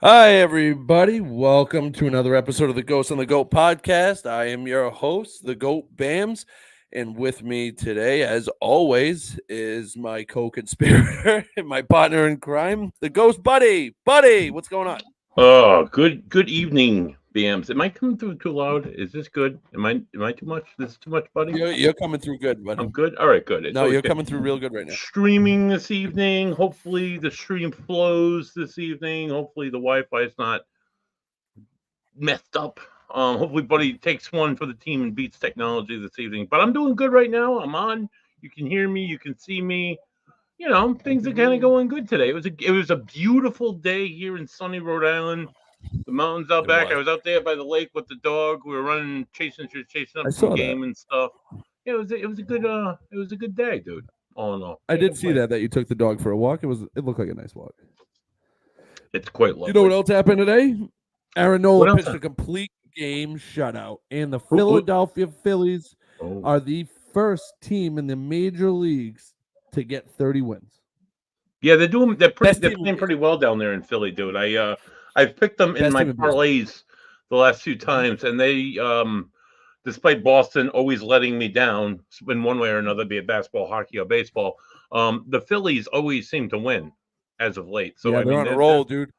Hi, everybody. Welcome to another episode of the Ghost on the Goat podcast. I am your host, the Goat Bams. And with me today, as always, is my co conspirator and my partner in crime, the Ghost Buddy. Buddy, what's going on? Oh, good evening, BMs. Am I coming through too loud? Is this good? Am I too much? This is too much, buddy? You're coming through good, buddy. I'm good. All right, good. It's No, always you're good. coming through real good right now. Streaming this evening. Hopefully the stream flows this evening. Hopefully the Wi-Fi is not messed up. Hopefully Buddy takes one for the team and beats technology this evening. But I'm doing good right now. I'm on. You can hear me. You can see me. Things are kind of going good today. It was a beautiful day here in sunny Rhode Island. The mountains out It back. I was. was out there by the lake with the dog. We were running, chasing I up some saw that. game and stuff. Yeah, it was a good day, dude. All in all, I can't did see complain. that you took the dog for a walk. It looked like a nice walk. It's quite You know what lovely. else happened today? Aaron What Nola else? pitched a complete game shutout, and the Who- Philadelphia Phillies oh, are the first team in the major leagues to get 30 wins. yeah, they're doing. They're pretty. Best They're team, playing pretty well down there in Philly, dude. I've picked them in best my team in baseball. parlays the last few times, and they despite Boston always letting me down in one way or another, be it basketball, hockey, or baseball, the Phillies always seem to win as of late. So Yeah, I they're mean, on a they're roll, dude.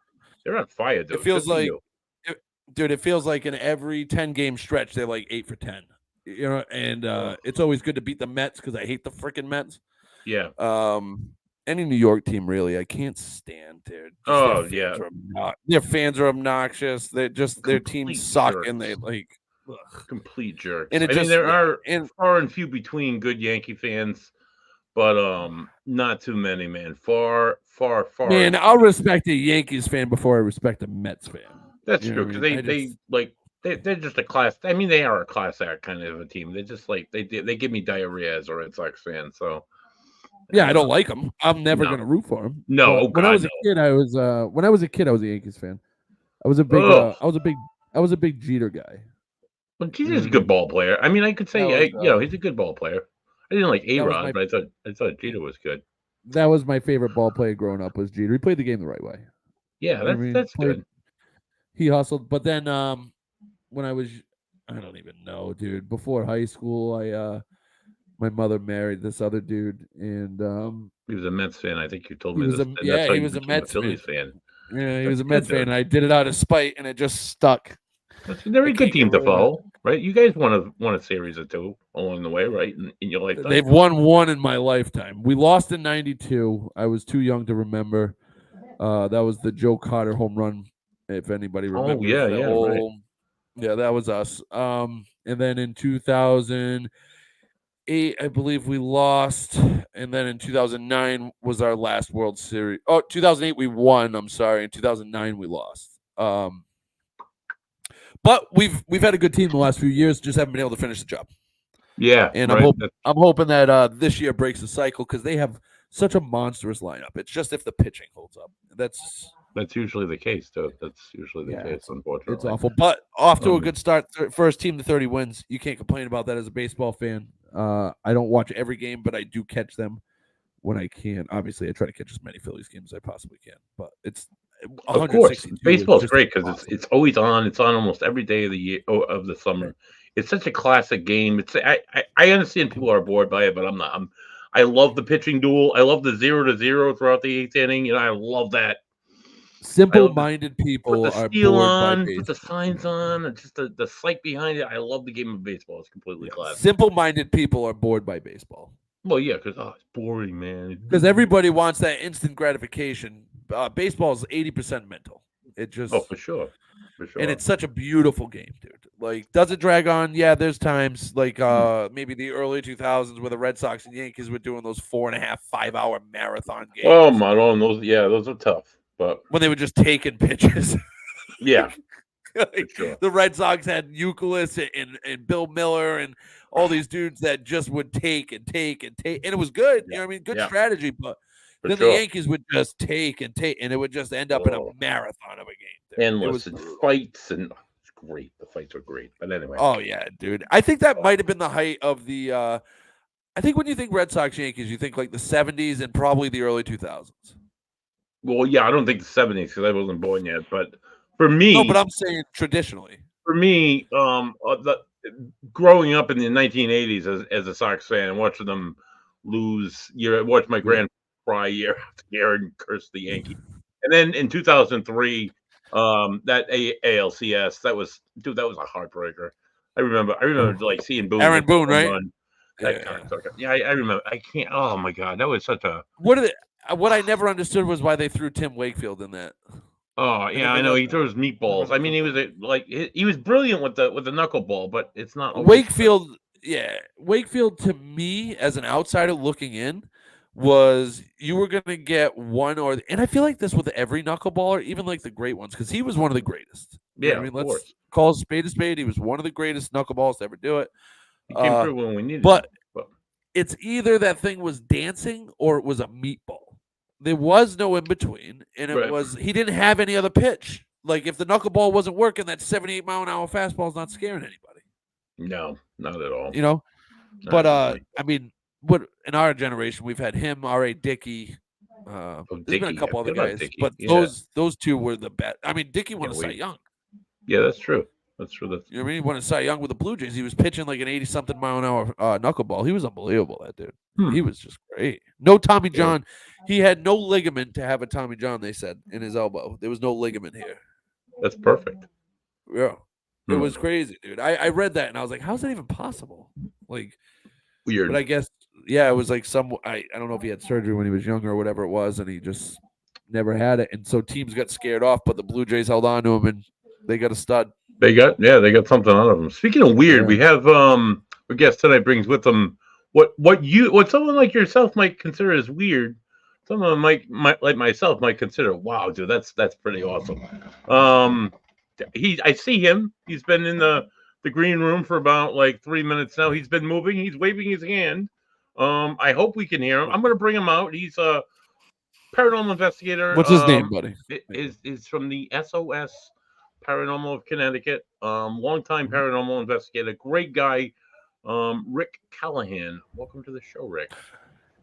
they're on fire, dude. It feels Good for like, you. dude, it feels like in every 10-game stretch, they're like 8 for 10. And it's always good to beat the Mets because I hate the freaking Mets. Yeah. Any New York team, really, I can't stand, dude. Oh yeah. Their fans are obnoxious. Their teams Complete suck, jerks. and they like, ugh. Complete jerks. And it I mean, just there are and far and few between good Yankee fans, but not too many, man. Far, far, far. man, And I'll respect a Yankees fan before I respect a Mets fan. that's You know true what I because mean? they're just a class. I mean, they are a class act kind of a team. They just like they give me diarrhea as a Red Sox fan. So Yeah, I don't like them. I'm never no, gonna root for them. no, oh But when I God, was a no. kid, I was a Yankees fan. I was a big Oh, I was a big Jeter guy. well, You he's know a what I good mean? ball player. I mean, I could That say, was he's a good ball player. I didn't like A that was Rod, my but I thought Jeter was good. that was my favorite ball player growing up was Jeter. He played the game the right way. Yeah, You know what I mean? that's good. He hustled, but then when I don't even know, dude. Before high school, my mother married this other dude, and He was a Mets fan. I think you told he me was this, a and that's how he you was a became a Mets fan. Phillies fan. Yeah, he was That's a good, Mets fan, dude. and I did it out of spite, and it just stuck. They're I a good can't get team to rid of it. follow, right? You guys won a series or two along the way, right? In your lifetime. They've won one in my lifetime. We lost in '92. I was too young to remember. That was the Joe Carter home run. If anybody Oh remembers yeah, the yeah, right. whole, yeah, that was us. And then in 2008, I believe we lost, and then in 2009 was our last World Series. Oh, 2008 we won. I'm sorry. In 2009 we lost. But we've had a good team the last few years. Just haven't been able to finish the job. Yeah, And right. I'm hoping that this year breaks the cycle because they have such a monstrous lineup. It's just if the pitching holds up. That's usually the case, too. That's usually the Yeah, case, it's unfortunately. awful. But off to a Um, good start. First team to 30 wins. You can't complain about that as a baseball fan. I don't watch every game, but I do catch them when I can. Obviously, I try to catch as many Phillies games as I possibly can. But it's of course, 162 is baseball's just great because awesome. it's always on. It's on almost every day of the year of the summer. It's such a classic game. I understand people are bored by it, but I'm not. I love the pitching duel. I love the 0-0 throughout the eighth inning. I love that. I love the Simple-minded put people the are steel bored by on, put the baseball. signs on, and just the psych behind it. I love the game of baseball. It's completely Yeah, classic. simple-minded people are bored by baseball Well, yeah, because it's boring, man. because everybody wants that instant gratification. Baseball is 80% mental. It Oh, just for sure, for and sure. it's such a beautiful game, dude. Like, does it drag on? Yeah, there's times like Mm. maybe the early 2000s where the Red Sox and Yankees were doing those 4.5, 5 hour marathon Oh games my god, those are tough. But when they were just taking pitches. yeah, for Like, sure, the Red Sox had Euclid and Bill Miller and all these dudes that just would take and take and take, and it was good. You yeah, know what I mean? Good yeah, strategy, but for then the sure. Yankees would just take and take, and it would just end up in a Oh, marathon of a game, dude. It was endless and brutal. fights and it's great. The fights are great. But anyway, Oh yeah, dude. I think that might have been the height of the. I think when you think Red Sox Yankees, you think like the '70s and probably the early 2000s. Well, yeah, I don't think the 70s because I wasn't born yet. But for No, but me, I'm saying traditionally. growing up in the 1980s as a Sox fan and watching them lose watch my Yeah. grandfather cry year after year and curse the Yankees. And then in 2003, that ALCS, that was a heartbreaker. I remember like seeing Boone Aaron hit the Boone, home right? run. That Yeah. cocksucker. Yeah, I remember. I can't. Oh my god, that was such a. What I never understood was why they threw Tim Wakefield in that. Oh yeah, I Anybody know. else? He throws meatballs. I mean, he was he was brilliant with the knuckleball, but it's not always. Wakefield, yeah, Wakefield to me as an outsider looking in was you were gonna get one and I feel like this with every knuckleballer, even like the great ones, because he was one of the greatest. You know Yeah, what I of mean? Let's course. call a spade a spade. He was one of the greatest knuckleballs to ever do it. He came through when we needed him. But But it's either that thing was dancing or it was a meatball. There was no in between, and right. he didn't have any other pitch. Like if the knuckleball wasn't working, that 78-mile-an-hour fastball is not scaring anybody. No, not at all. You know, Not but really. I mean, what in our generation we've had him, R.A. Dickey. There's been a Dickey. I couple other forget about guys, Dickey. but Yeah. those two were the best. I mean, Dickey won Yeah, a Cy Young. Yeah, that's true. That's true. You know what I mean? He won a Cy Young with the Blue Jays. He was pitching like an 80-something mile an hour knuckleball. He was unbelievable, that dude. He was just great. No Tommy John. He had no ligament to have a Tommy John, they said, in his elbow. There was no ligament here. That's perfect. Yeah. It was crazy, dude. I read that and I was like, how's that even possible? Like, weird. But I guess, yeah, it was like I don't know if he had surgery when he was younger or whatever it was, and he just never had it. And so teams got scared off, but the Blue Jays held on to him and they got a stud. They got something out of them. Speaking of weird, we have a guest tonight brings with them what someone like yourself might consider as weird. Someone might like myself might consider, wow, dude, that's pretty awesome. I see him. He's been in the green room for about like 3 minutes now. He's been moving. He's waving his hand. I hope we can hear him. I'm going to bring him out. He's a paranormal investigator. What's his name, buddy? Is from the SOS Paranormal of Connecticut. Longtime paranormal investigator. Great guy. Rick Callahan. Welcome to the show, Rick.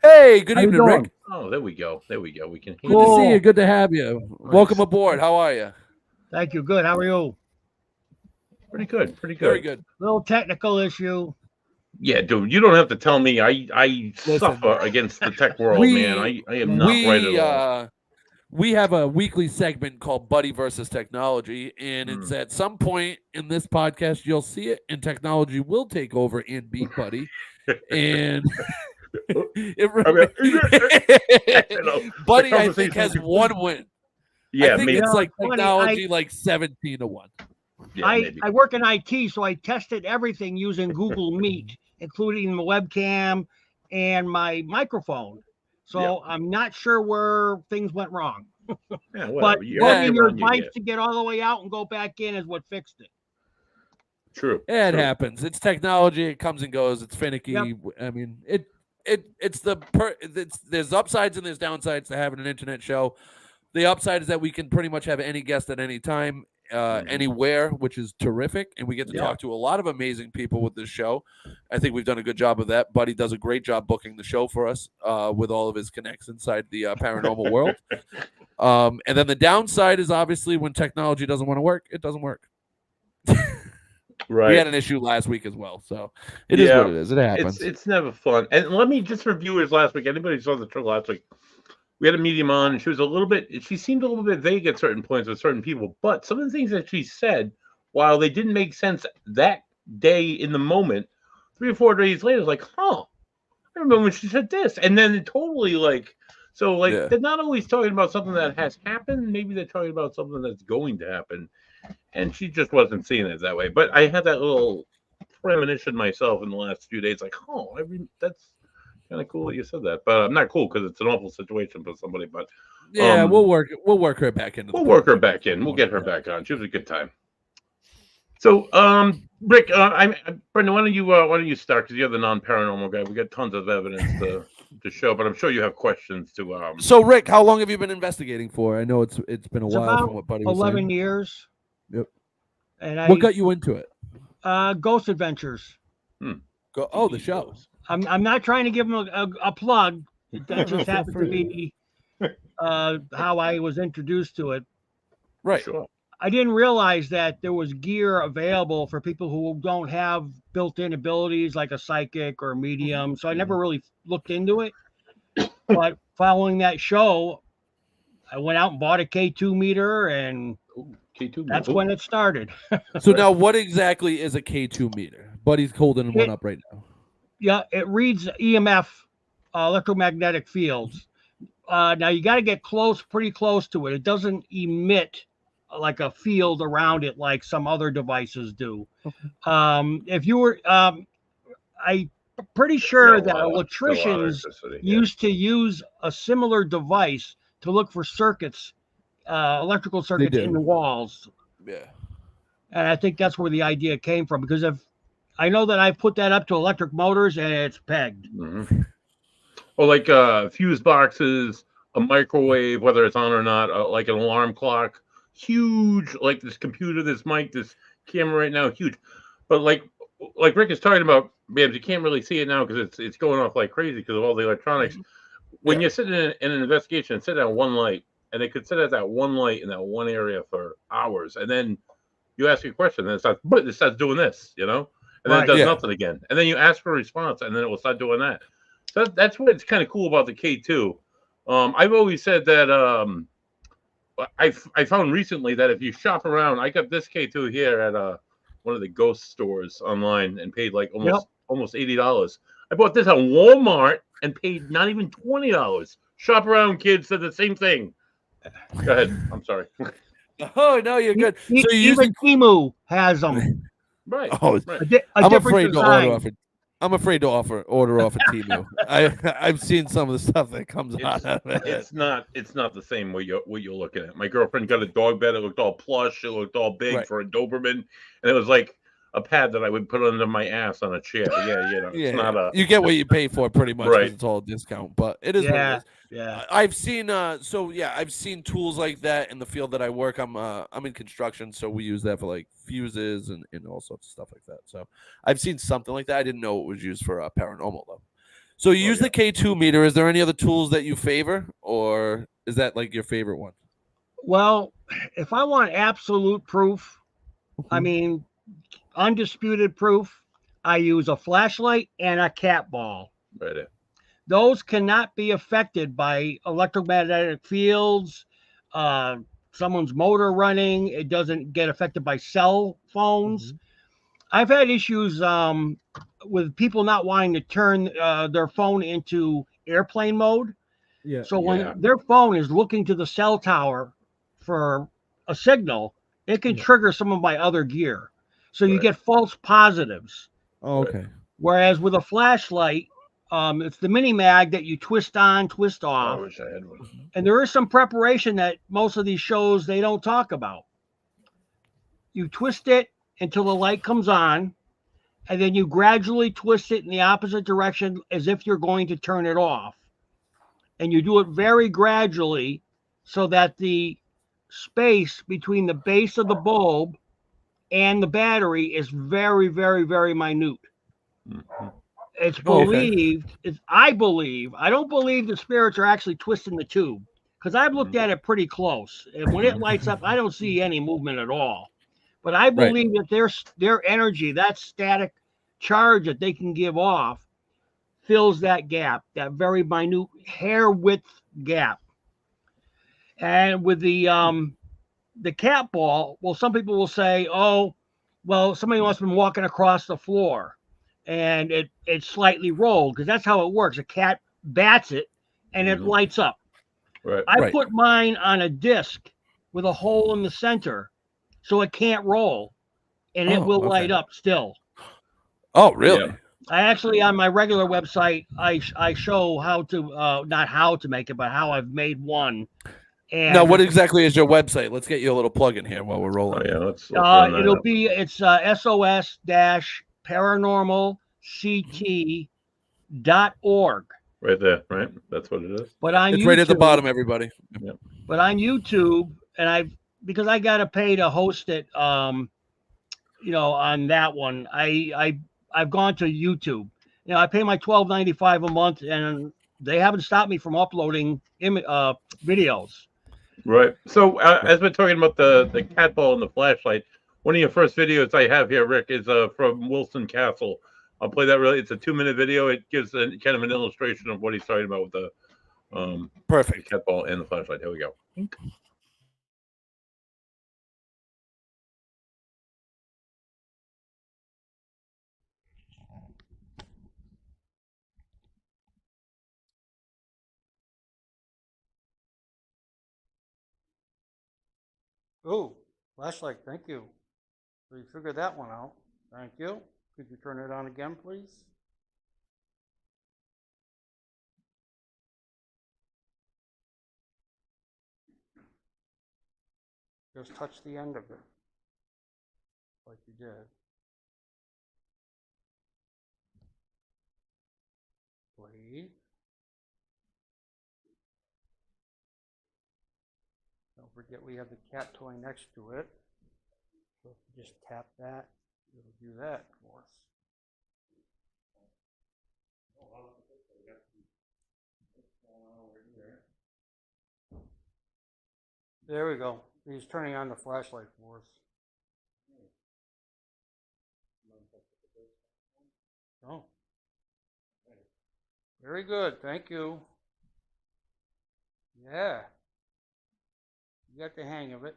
Hey, good evening, Rick. Oh, there we go. We can hear Good to see you. Good to have you. Nice. Welcome aboard. How are you? Thank you. Good. How are you? Pretty good. Very good. Little technical issue. Yeah, dude, you don't have to tell me. I suffer against the tech world, man. I am not right at all. We have a weekly segment called Buddy versus Technology, and it's at some point in this podcast you'll see it, and technology will take over and beat Buddy. And Buddy, I think, has one win. Yeah, I think it's like technology, like 17-1. Yeah, I work in IT, so I tested everything using Google Meet, including the webcam and my microphone. So I'm not sure where things went wrong. Yeah, but plugging your device to get all the way out and go back in is what fixed it. True. Yeah, it happens. It's technology. It comes and goes. It's finicky. Yep. I mean, there's upsides and there's downsides to having an internet show. The upside is that we can pretty much have any guest at any time, anywhere, which is terrific. And we get to talk to a lot of amazing people with this show. I think we've done a good job of that. Buddy does a great job booking the show for us with all of his connects inside the paranormal world. And then the downside is obviously when technology doesn't want to work, it doesn't work. Right. We had an issue last week as well. So it is what it is. It happens. It's never fun. And let me just for viewers last week, anybody saw the show last week, we had a medium on, and she seemed a little bit vague at certain points with certain people, but some of the things that she said, while they didn't make sense that day in the moment, 3 or 4 days later, it's like, I remember when she said this. And then it totally they're not always talking about something that has happened. Maybe they're talking about something that's going to happen. And she just wasn't seeing it that way. But I had that little premonition myself in the last few days, like, that's kind of cool that you said that. But I'm not cool because it's an awful situation for somebody. But we'll work her back in. We'll work her back in. We'll get her back on. She was a good time. So, Rick, Brendan, why don't you start? Because you're the non-paranormal guy. We got tons of evidence to show, but I'm sure you have questions to. So, Rick, how long have you been investigating for? I know it's been a while from what Buddy was 11 saying. years. Yep. And what got you into it? Ghost Adventures. The show. I'm not trying to give them a plug. That just happened to be how I was introduced to it. Right. Sure. I didn't realize that there was gear available for people who don't have built-in abilities like a psychic or a medium. So I never really looked into it. But following that show, I went out and bought a K2 meter, and K2. that's when it started. So now, what exactly is a K2 meter? Buddy's holding one up right now. Yeah, it reads EMF, electromagnetic fields. Now you got to get pretty close to it. It doesn't emit like a field around it like some other devices do. Okay. If you were, I'm pretty sure that electricians used to use a similar device to look for circuits, electrical circuits in the walls. Yeah. And I think that's where the idea came from, because I know that I've put that up to electric motors and it's pegged. Mm-hmm. Or like fuse boxes, a microwave, whether it's on or not, like an alarm clock, huge, like this computer, this mic, this camera right now, huge. But like Rick is talking about, man, you can't really see it now because it's going off like crazy because of all the electronics. When you're sitting in an investigation and sit at one light, and they could sit at that one light in that one area for hours, and then you ask a question, and it starts doing this, and then it does nothing again, and then you ask for a response, and then it will start doing that. So that's what's kind of cool about the K2. I've always said that I found recently that if you shop around, I got this K2 here at one of the ghost stores online and paid like almost $80. I bought this at Walmart and paid not even $20. Shop around, kids. Said the same thing. Go ahead. I'm sorry. Oh no, you're good. So even Temu has them. Right. Oh, right. I'm afraid to order off it. I'm afraid to order off of Temu. I've seen some of the stuff that comes out of it. It's not the same what you're looking at. My girlfriend got a dog bed. It looked all plush. It looked all big for a Doberman, and it was like a pad that I would put under my ass on a chair. It's not a. You get what you pay for, pretty much. Right. It's all a discount, but it is what it is. Yeah. I've seen I've seen tools like that in the field that I work. I'm in construction, so we use that for like fuses and all sorts of stuff like that. So I've seen something like that. I didn't know it was used for paranormal though. So you use the K2 meter. Is there any other tools that you favor, or is that like your favorite one? Well, if I want absolute proof, I mean undisputed proof, I use a flashlight and a cat ball. Right. Those cannot be affected by electromagnetic fields, someone's motor running. It doesn't get affected by cell phones. I've had issues with people not wanting to turn their phone into airplane mode. Yeah. So when their phone is looking to the cell tower for a signal, it can trigger some of my other gear. So you get false positives. Oh, okay. Whereas with a flashlight, it's the mini mag that you twist on, twist off. I wish I had one. And there is some preparation that most of these shows they don't talk about. You twist it until the light comes on, and then you gradually twist it in the opposite direction as if you're going to turn it off. And you do it very gradually so that the space between the base of the bulb and the battery is very, very, very minute. Mm-hmm. It's believed, I don't believe the spirits are actually twisting the tube, because I've looked at it pretty close. And when it lights up, I don't see any movement at all. But I believe that their energy, that static charge that they can give off, fills that gap, that very minute hair width gap. And with the cat ball, well, some people will say, oh, well, somebody must have been walking across the floor and it slightly rolled, because that's how it works. A cat bats it and it lights up. Right. I put mine on a disc with a hole in the center so it can't roll, and it will light up still. Oh, really? Yeah. I actually, on my regular website, I show how to, not how to make it, but how I've made one. And now, what exactly is your website? Let's get you a little plug in here while we're rolling. Oh, yeah, let's it's sos-paranormalct.org. Right there, right? That's what it is. But on it's YouTube, right at the bottom, everybody. Yep. But on YouTube, and because I got to pay to host it, on that one, I've gone to YouTube. I pay my $12.95 a month, and they haven't stopped me from uploading videos. Right. So as we're talking about the cat ball and the flashlight, one of your first videos I have here, Rick, is from Wilson Castle. I'll play that. It's a 2-minute video. It gives kind of an illustration of what he's talking about with the Perfect cat ball and the flashlight. Here we go. Oh, flashlight, thank you. So you figured that one out. Thank you. Could you turn it on again, please? Just touch the end of it, like you did. Wait. Don't forget we have the cat toy next to it. So if you just tap that, it'll do that for us. There we go. He's turning on the flashlight for us. Oh. Very good. Thank you. Yeah. You got the hang of it.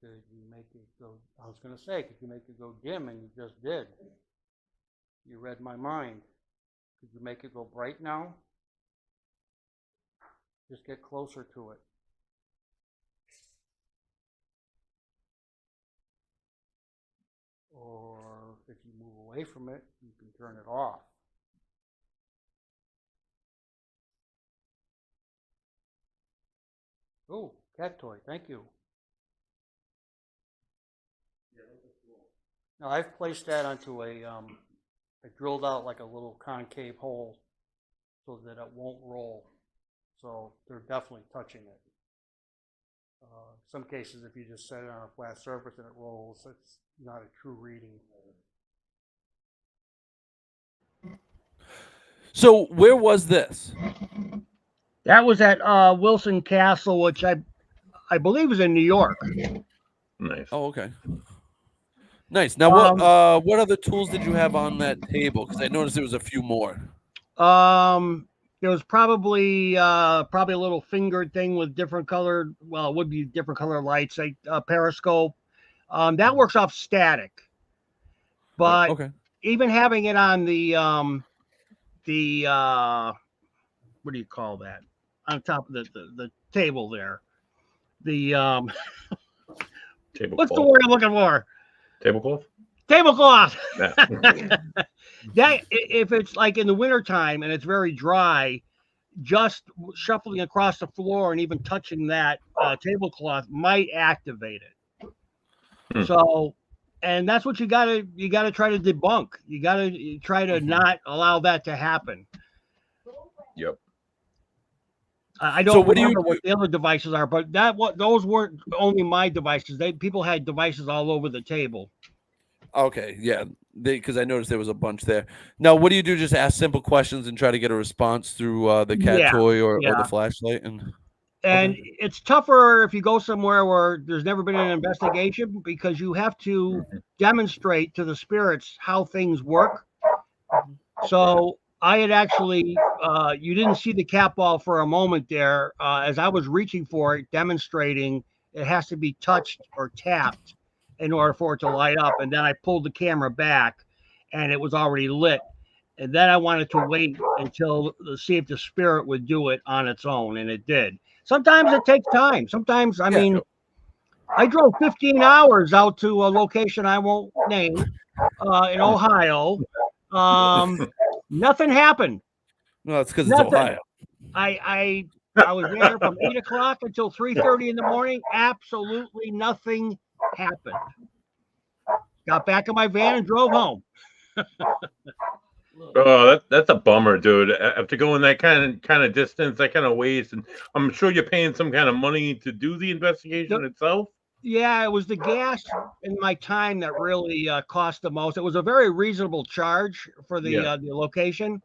Could you make it go, I was going to say, could you make it go dim? And you just did. You read my mind. Could you make it go bright now? Just get closer to it. Or if you move away from it, you can turn it off. Oh, cat toy, thank you. Now I've placed that onto I drilled out like a little concave hole so that it won't roll. So they're definitely touching it. Some cases, if you just set it on a flat surface and it rolls, it's not a true reading. So where was this? That was at Wilson Castle, which I believe is in New York. Nice. Oh, okay. Nice. Now, what other tools did you have on that table? Because I noticed there was a few more. There was probably a little fingered thing with different colored. Well, it would be different color lights, like periscope. That works off static, but Okay. even having it on the what do you call that? On top of the table there, the Tablecloth. what's the word I'm looking for? Tablecloth. Tablecloth. Yeah. That if it's like in the wintertime and it's very dry, just shuffling across the floor and even touching that tablecloth might activate it. So, and that's what you gotta try to debunk. You gotta try to not allow that to happen. Yep. I don't remember what the other devices are, but those weren't only my devices. People had devices all over the table. Okay, yeah, because I noticed there was a bunch there. Now, what do you do? Just ask simple questions and try to get a response through the cat toy or the flashlight? And it's tougher if you go somewhere where there's never been an investigation because you have to demonstrate to the spirits how things work. So I had actually, you didn't see the cat ball for a moment there. As I was reaching for it, demonstrating it has to be touched or tapped in order for it to light up. And then I pulled the camera back and it was already lit. And then I wanted to wait until to see if the spirit would do it on its own. And it did. Sometimes it takes time. Sometimes, I mean, I drove 15 hours out to a location I won't name in Ohio. Nothing happened. No, it's because it's Ohio. I was there from 8 o'clock until 3:30 in the morning. Absolutely nothing happened. Got back in my van and drove home. Oh, that's a bummer, dude. After going that kind of distance, that kind of ways, and I'm sure you're paying some kind of money to do the investigation itself. Yeah, it was the gas and my time that really cost the most. It was a very reasonable charge for the location,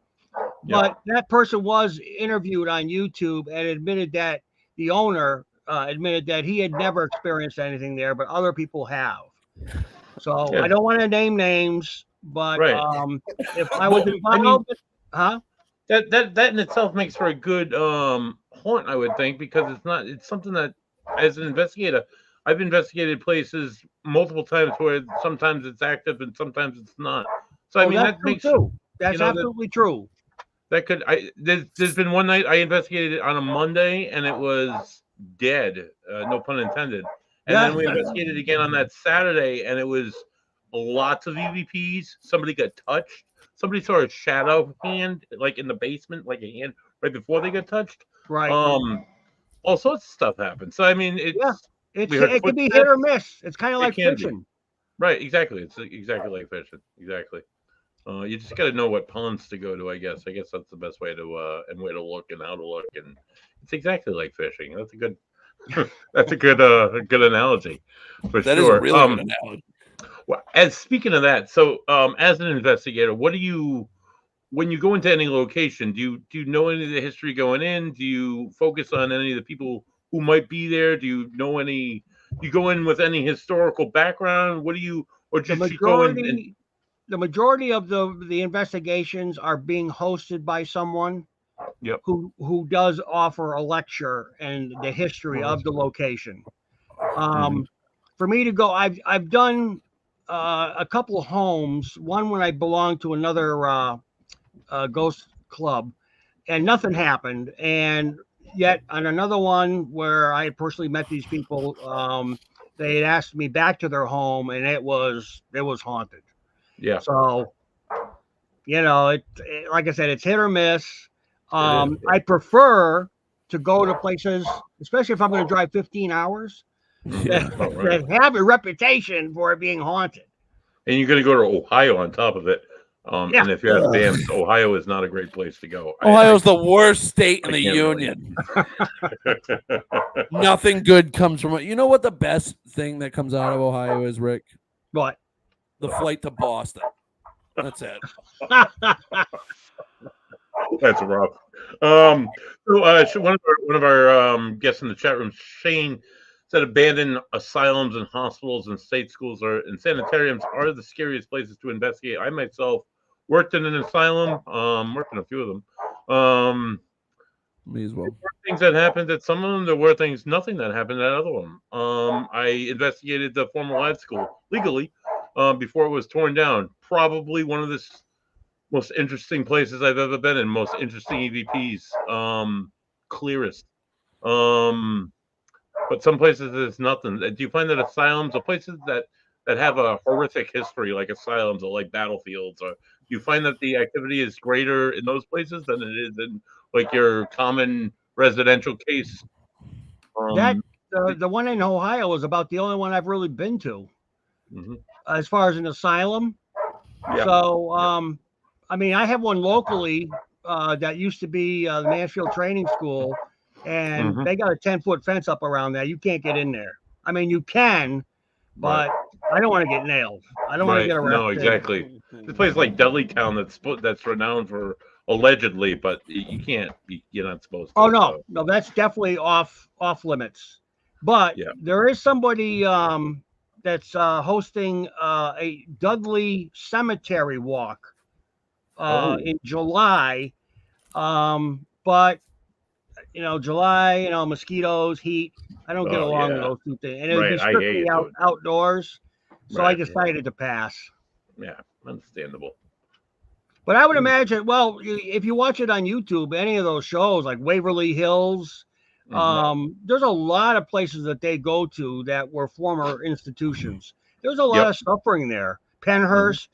Yeah. but that person was interviewed on YouTube and admitted that the owner admitted that he had never experienced anything there, but other people have. So Yeah. I don't want to name names, but Right. if I was Well, I mean, involved, huh? that in itself makes for a good haunt, I would think, because it's something that, as an investigator, I've investigated places multiple times where sometimes it's active and sometimes it's not. So I Oh, mean that's that true makes, too. you That's know, that absolutely true. that could, there's been one night I investigated it on a Monday and it was dead, no pun intended. And Yeah. then we investigated again on that Saturday and it was lots of EVPs. Somebody got touched. Somebody saw a shadow hand like in the basement, like a hand right before they got touched. Right. Um, all sorts of stuff happened. So I mean, Yeah. we heard It can be hit or footsteps. miss. It's kind of It like can be, fishing. right. Exactly. It's exactly like fishing. Exactly. You just got to know what ponds to go to. I guess. I guess that's the best way to and way to look and how to look. And it's exactly like fishing. That's a good. That's a good analogy, for That is a sure. really good analogy. Well, as speaking of that, so as an investigator, what do you, when you go into any location, do you know any of the history going in? Do you focus on any of the people who might be there? Do you know any? Do you go in with any historical background? What do you, or The just you go in and majority the majority of the investigations are being hosted by someone yep. who does offer a lecture and the history Well, of that's the good. location. Mhm. For me to go, I've done a couple of homes. One when I belonged to another ghost club, and nothing happened. And yet on another one where I had personally met these people, they had asked me back to their home, and it was haunted. Yeah, So like I said, it's hit or miss. it is. I prefer to go to places, especially if I'm going to drive 15 hours, that, Yeah. Oh, right. that have a reputation for it being haunted. And you're going to go to Ohio on top of it. Yeah. And if you have BAMs, Ohio is not a great place to go. Ohio's the worst state in I the can't really. union. Nothing good comes from it. You know what the best thing that comes out of Ohio is, Rick? But The flight to Boston. That's it. That's rough. So one of our guests in the chat room, Shane, said abandoned asylums and hospitals and state schools and sanitariums are the scariest places to investigate. I myself worked in an asylum, worked in a few of them. Me as well. There were things that happened at some of them. There were nothing that happened at other one. I investigated the former lad school legally before it was torn down. Probably one of the most interesting places I've ever been in, most interesting EVPs, clearest. Um, but some places there's nothing. Do you find that asylums or places that have a horrific history, like asylums or like battlefields, or do you find that the activity is greater in those places than it is in like your common residential case? that Um, the one in Ohio is about the only one I've really been to mhm. as far as an asylum. Yeah. So, I mean, I have one locally that used to be the Mansfield Training School, and Mhm. they got a 10-foot fence up around there. You can't get in there. I mean, you can, Right. but I don't want to get nailed. I don't want to Right. get No, arrested. exactly. This place like Dudleytown that's renowned for allegedly, but you can't. You're not supposed Oh to. no, So no, that's definitely off limits. But yeah. there is somebody that's hosting a Dudley Cemetery walk Oh. in July. But July, mosquitoes, heat. I don't get Oh along with yeah. those two things, and it would be Right. I hear strictly you, dude. outdoors. So I Right. decided to pass. Yeah. Understandable. But I would imagine, well, if you watch it on YouTube, any of those shows like Waverly Hills, Hmm. there's a lot of places that they go to that were former institutions. There's a lot Yep. of suffering there. Hmm. Penhurst,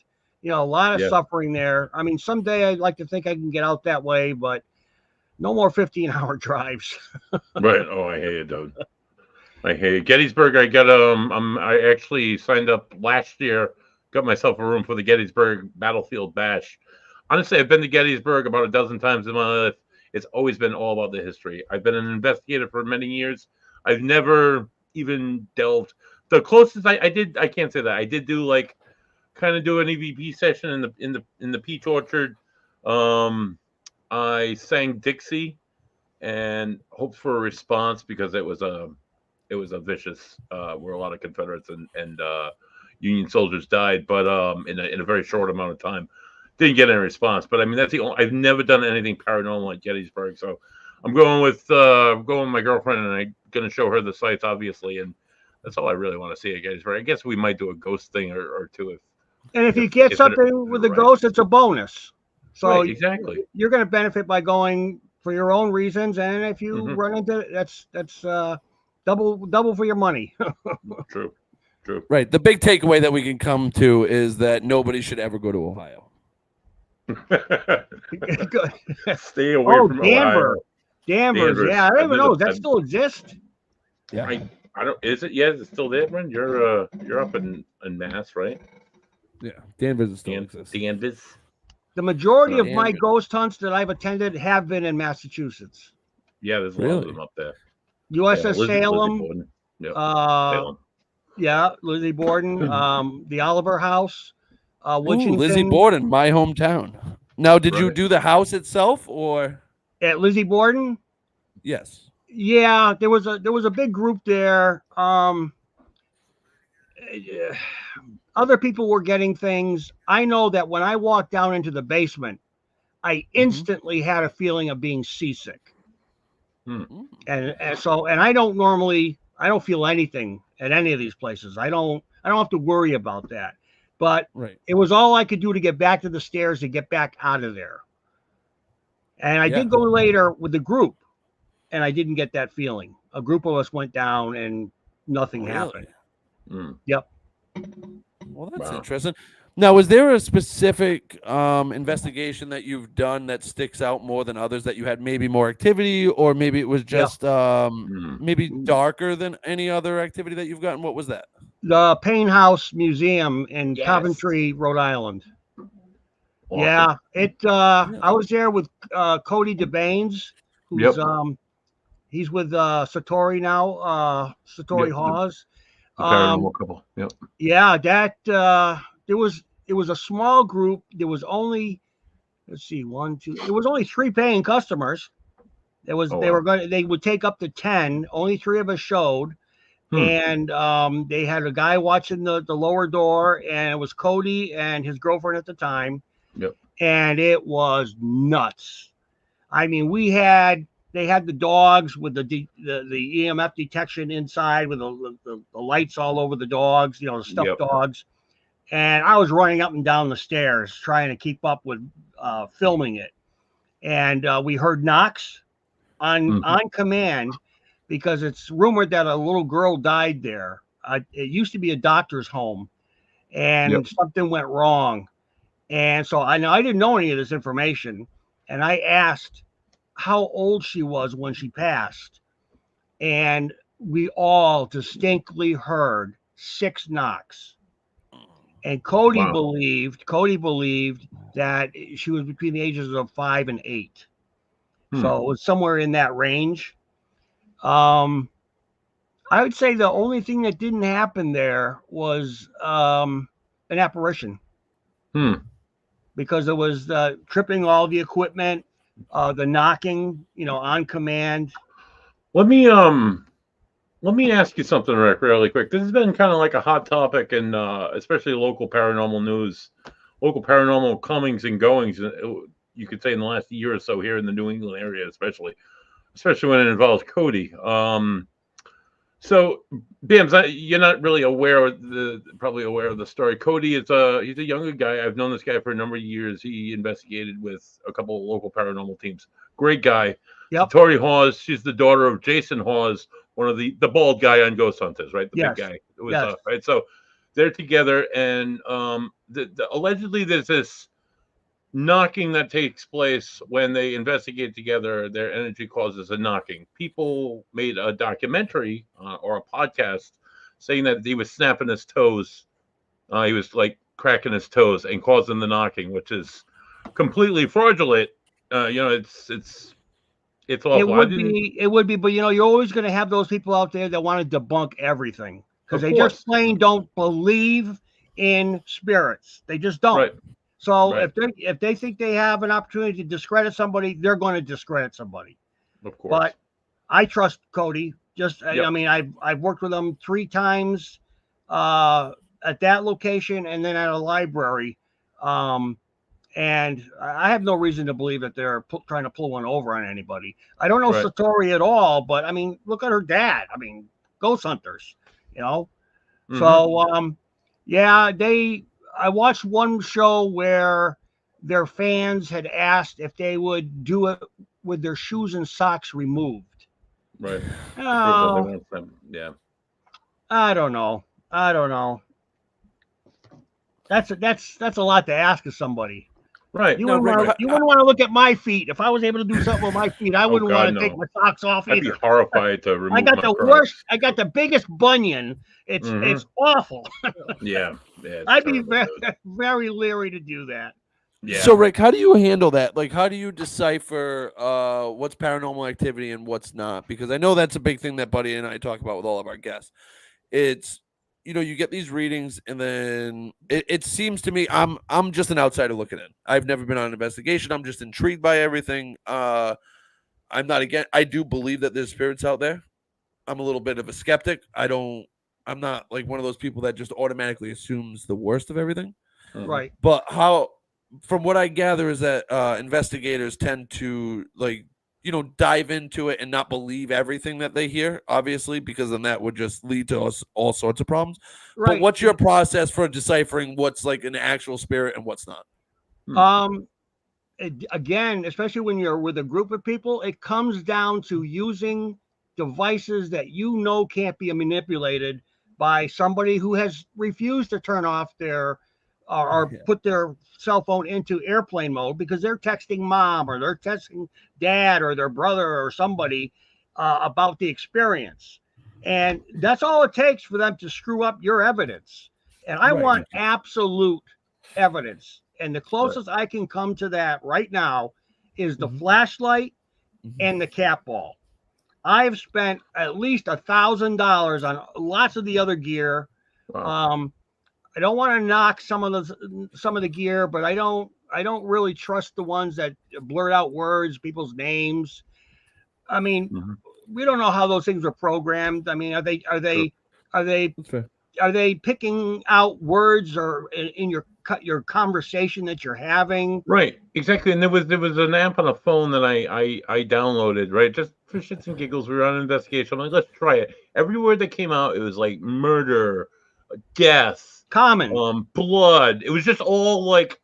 a lot of Yeah. suffering there. I mean, someday I'd like to think I can get out that way, but no more 15-hour drives. Right. Oh, I hear you, dude. I hear you. Gettysburg. I actually signed up last year. Got myself a room for the Gettysburg Battlefield Bash. Honestly, I've been to Gettysburg about a dozen times in my life. It's always been all about the history. I've been an investigator for many years. I've never even delved. the closest I did, I can't say that I did do like kind of do an EVP session in the peach orchard. I sang Dixie and hoped for a response because it was a vicious where a lot of Confederates and Union soldiers died, but in a very short amount of time. Didn't get any response, but I mean that's the only. I've never done anything paranormal at Gettysburg, so I'm going with my girlfriend, and I'm going to show her the sites, obviously, and that's all I really want to see at Gettysburg. I guess we might do a ghost thing or two if you get something with the ghost, it's a bonus. So right, exactly, you're going to benefit by going for your own reasons, and if you run into it, that's double for your money. True. Right. The big takeaway that we can come to is that nobody should ever go to Ohio. Good. Stay away from Ohio. Danvers. Yeah, I don't even know. Does that still exist? Yeah. I don't. Is it? Yeah, is it still there, man? You're up in Mass, right? Yeah. Danvers still exists. Danvers. The majority of my ghost hunts that I've attended have been in Massachusetts. Yeah, there's a lot of them up there. USS Salem. Lizzie yep. Salem. Yeah, Lizzie Borden. The Oliver House. Ooh, Lizzie Borden, my hometown. Now, did you do the house itself or at Lizzie Borden? Yes. Yeah, there was a big group there. Other people were getting things. I know that when I walked down into the basement, I instantly had a feeling of being seasick. And I don't feel anything at any of these places. I don't have to worry about that. But it was all I could do to get back to the stairs to get back out of there. And I did go later with the group, and I didn't get that feeling. A group of us went down, and nothing happened. Yep. Well, that's interesting. Now, is there a specific investigation that you've done that sticks out more than others, that you had maybe more activity, or maybe it was just maybe darker than any other activity that you've gotten? What was that? The Payne House Museum in Coventry, Rhode Island. Awesome. Yeah, I was there with Cody DeBaines, who's he's with Satori now, Satori Hawes. The paranormal couple. Yep. Yeah, that it was a small group. There was only there was only 3 paying customers. They would take up to 10. Only 3 of us showed. And they had a guy watching the lower door, and it was Cody and his girlfriend at the time. Yep. And it was nuts. I mean, they had the dogs with the EMF detection inside with the lights all over the dogs, the stuffed dogs. And I was running up and down the stairs trying to keep up with filming it. And we heard knocks on command, because it's rumored that a little girl died there. It used to be a doctor's home, and something went wrong. And so I didn't know any of this information. And I asked how old she was when she passed. And we all distinctly heard 6 knocks. And Cody believed that she was between the ages of 5 and 8. So it was somewhere in that range. I would say the only thing that didn't happen there was an apparition. Because it was tripping all the equipment, the knocking, on command. Let me ask you something, Rick, really quick. This has been kind of like a hot topic, and especially local paranormal news, local paranormal comings and goings. You could say in the last year or so here in the New England area, especially when it involves Cody. So, Bams, you're not really probably aware of the story. Cody is he's a younger guy. I've known this guy for a number of years. He investigated with a couple of local paranormal teams. Great guy. Yep. Tori Hawes, she's the daughter of Jason Hawes, one of the bald guy on Ghost Hunters, right? The big guy. It was, right. So they're together, and allegedly there's this knocking that takes place when they investigate together. Their energy causes a knocking. People made a documentary or a podcast saying that he was snapping his toes. He was like cracking his toes and causing the knocking, which is completely fraudulent. It's awful. It would be, but you're always going to have those people out there that want to debunk everything, because Of they course. just plain don't believe in spirits. They just don't. Right. So Right. if they think they have an opportunity to discredit somebody, they're going to discredit somebody. Of course. But I trust Cody. Just Yep. I mean, I've worked with him 3 times at that location and then at a library. And I have no reason to believe that they're trying to pull one over on anybody. I don't know Right. Satori at all, but I mean, look at her dad. I mean, ghost hunters, you know. Mhm. So yeah, I watched one show where their fans had asked if they would do it with their shoes and socks removed. Right. Oh, Yeah. I don't know. I don't know. That's a lot to ask of somebody. Right. You No, wouldn't Rick, want to. You wouldn't want to look at my feet. If I was able to do something with my feet, I Oh, wouldn't God, want to take no. my socks off I'd be either. horrified to I remove got my the Crocs. worst. I got the biggest bunion. It's awful. Yeah. Yeah. It's I'd be terrible, dude. very leery to do that. Yeah. So, Rick, how do you handle that? Like, how do you decipher what's paranormal activity and what's not? Because I know that's a big thing that Buddy and I talk about with all of our guests. It's, you get these readings, and then it seems to me I'm just an outsider looking in. I've never been on an investigation. I'm just intrigued by everything. I'm not again. I do believe that there's spirits out there. I'm a little bit of a skeptic. I'm not like one of those people that just automatically assumes the worst of everything. Mhm. Right. But from what I gather, is that investigators tend to dive into it and not believe everything that they hear, obviously, because then that would just lead to us all sorts of problems. But Right. what's your process for deciphering what's like an actual spirit and what's not? Again, especially when you're with a group of people, it comes down to using devices that can't be manipulated by somebody who has refused to turn off their or Yeah. put their cell phone into airplane mode because they're texting mom or they're texting dad or their brother or somebody about the experience. And that's all it takes for them to screw up your evidence. And I Right. want absolute evidence. And the Right. closest I can come to that right now is the Mhm. flashlight Mhm. and the cat ball. I've spent at least $1,000 on lots of the other gear. Wow. I don't want to knock some of the gear, but I don't really trust the ones that blurt out words, people's names. I mean, Mhm. we don't know how those things are programmed. I mean, are they Sure. That's fair. are they picking out words or in your conversation that you're having? Right, exactly. And there was an app on a phone that I downloaded, right? Just for shits and giggles. We were on an investigation. I'm like, let's try it. Every word that came out, it was like murder, death, Common. blood. It was just all like,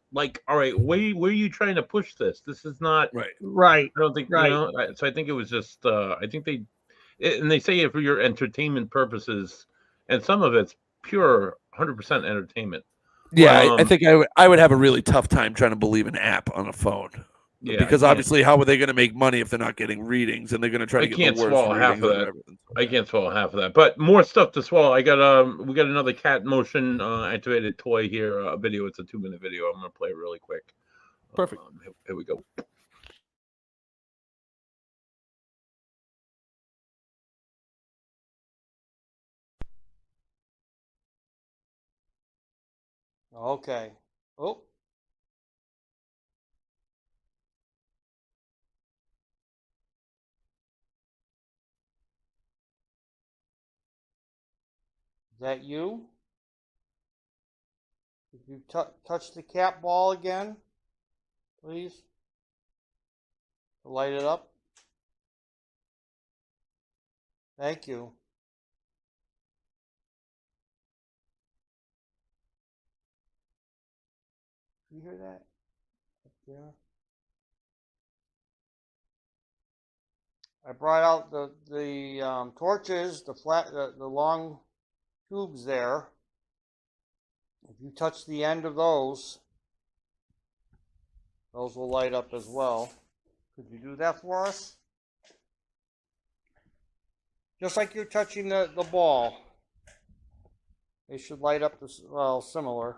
all right, where are you trying to push this? This is not. Right. Right. I don't think Right. So I think it was just. I think and they say it for your entertainment purposes, and some of it's pure 100% entertainment. Yeah, I Um, think I would have a really tough time trying to believe an app on a phone. yeah, I Because can't. obviously, how are they going to make money if they're not getting readings, and they're going to try I to get the can't worst swallow half readings of out of that. everything? I can't swallow half of that. But more stuff to swallow. We got another cat motion activated toy here. A video. It's a 2-minute video. I'm gonna play it really quick. Perfect. Here we go. Okay. Oh, is that you? Could you touch the cat ball again, please? Light it up. Thank you. You hear that? Up there. I brought out the torches, the long tubes there. If you touch the end of those will light up as well. Could you do that for us? Just like you're touching the ball. They should light up similar.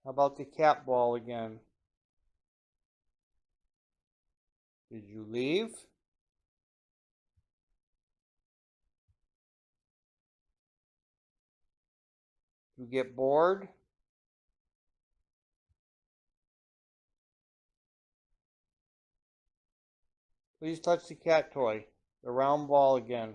How about the cat ball again? Did you leave? You get bored? Please touch the cat toy, the round ball again.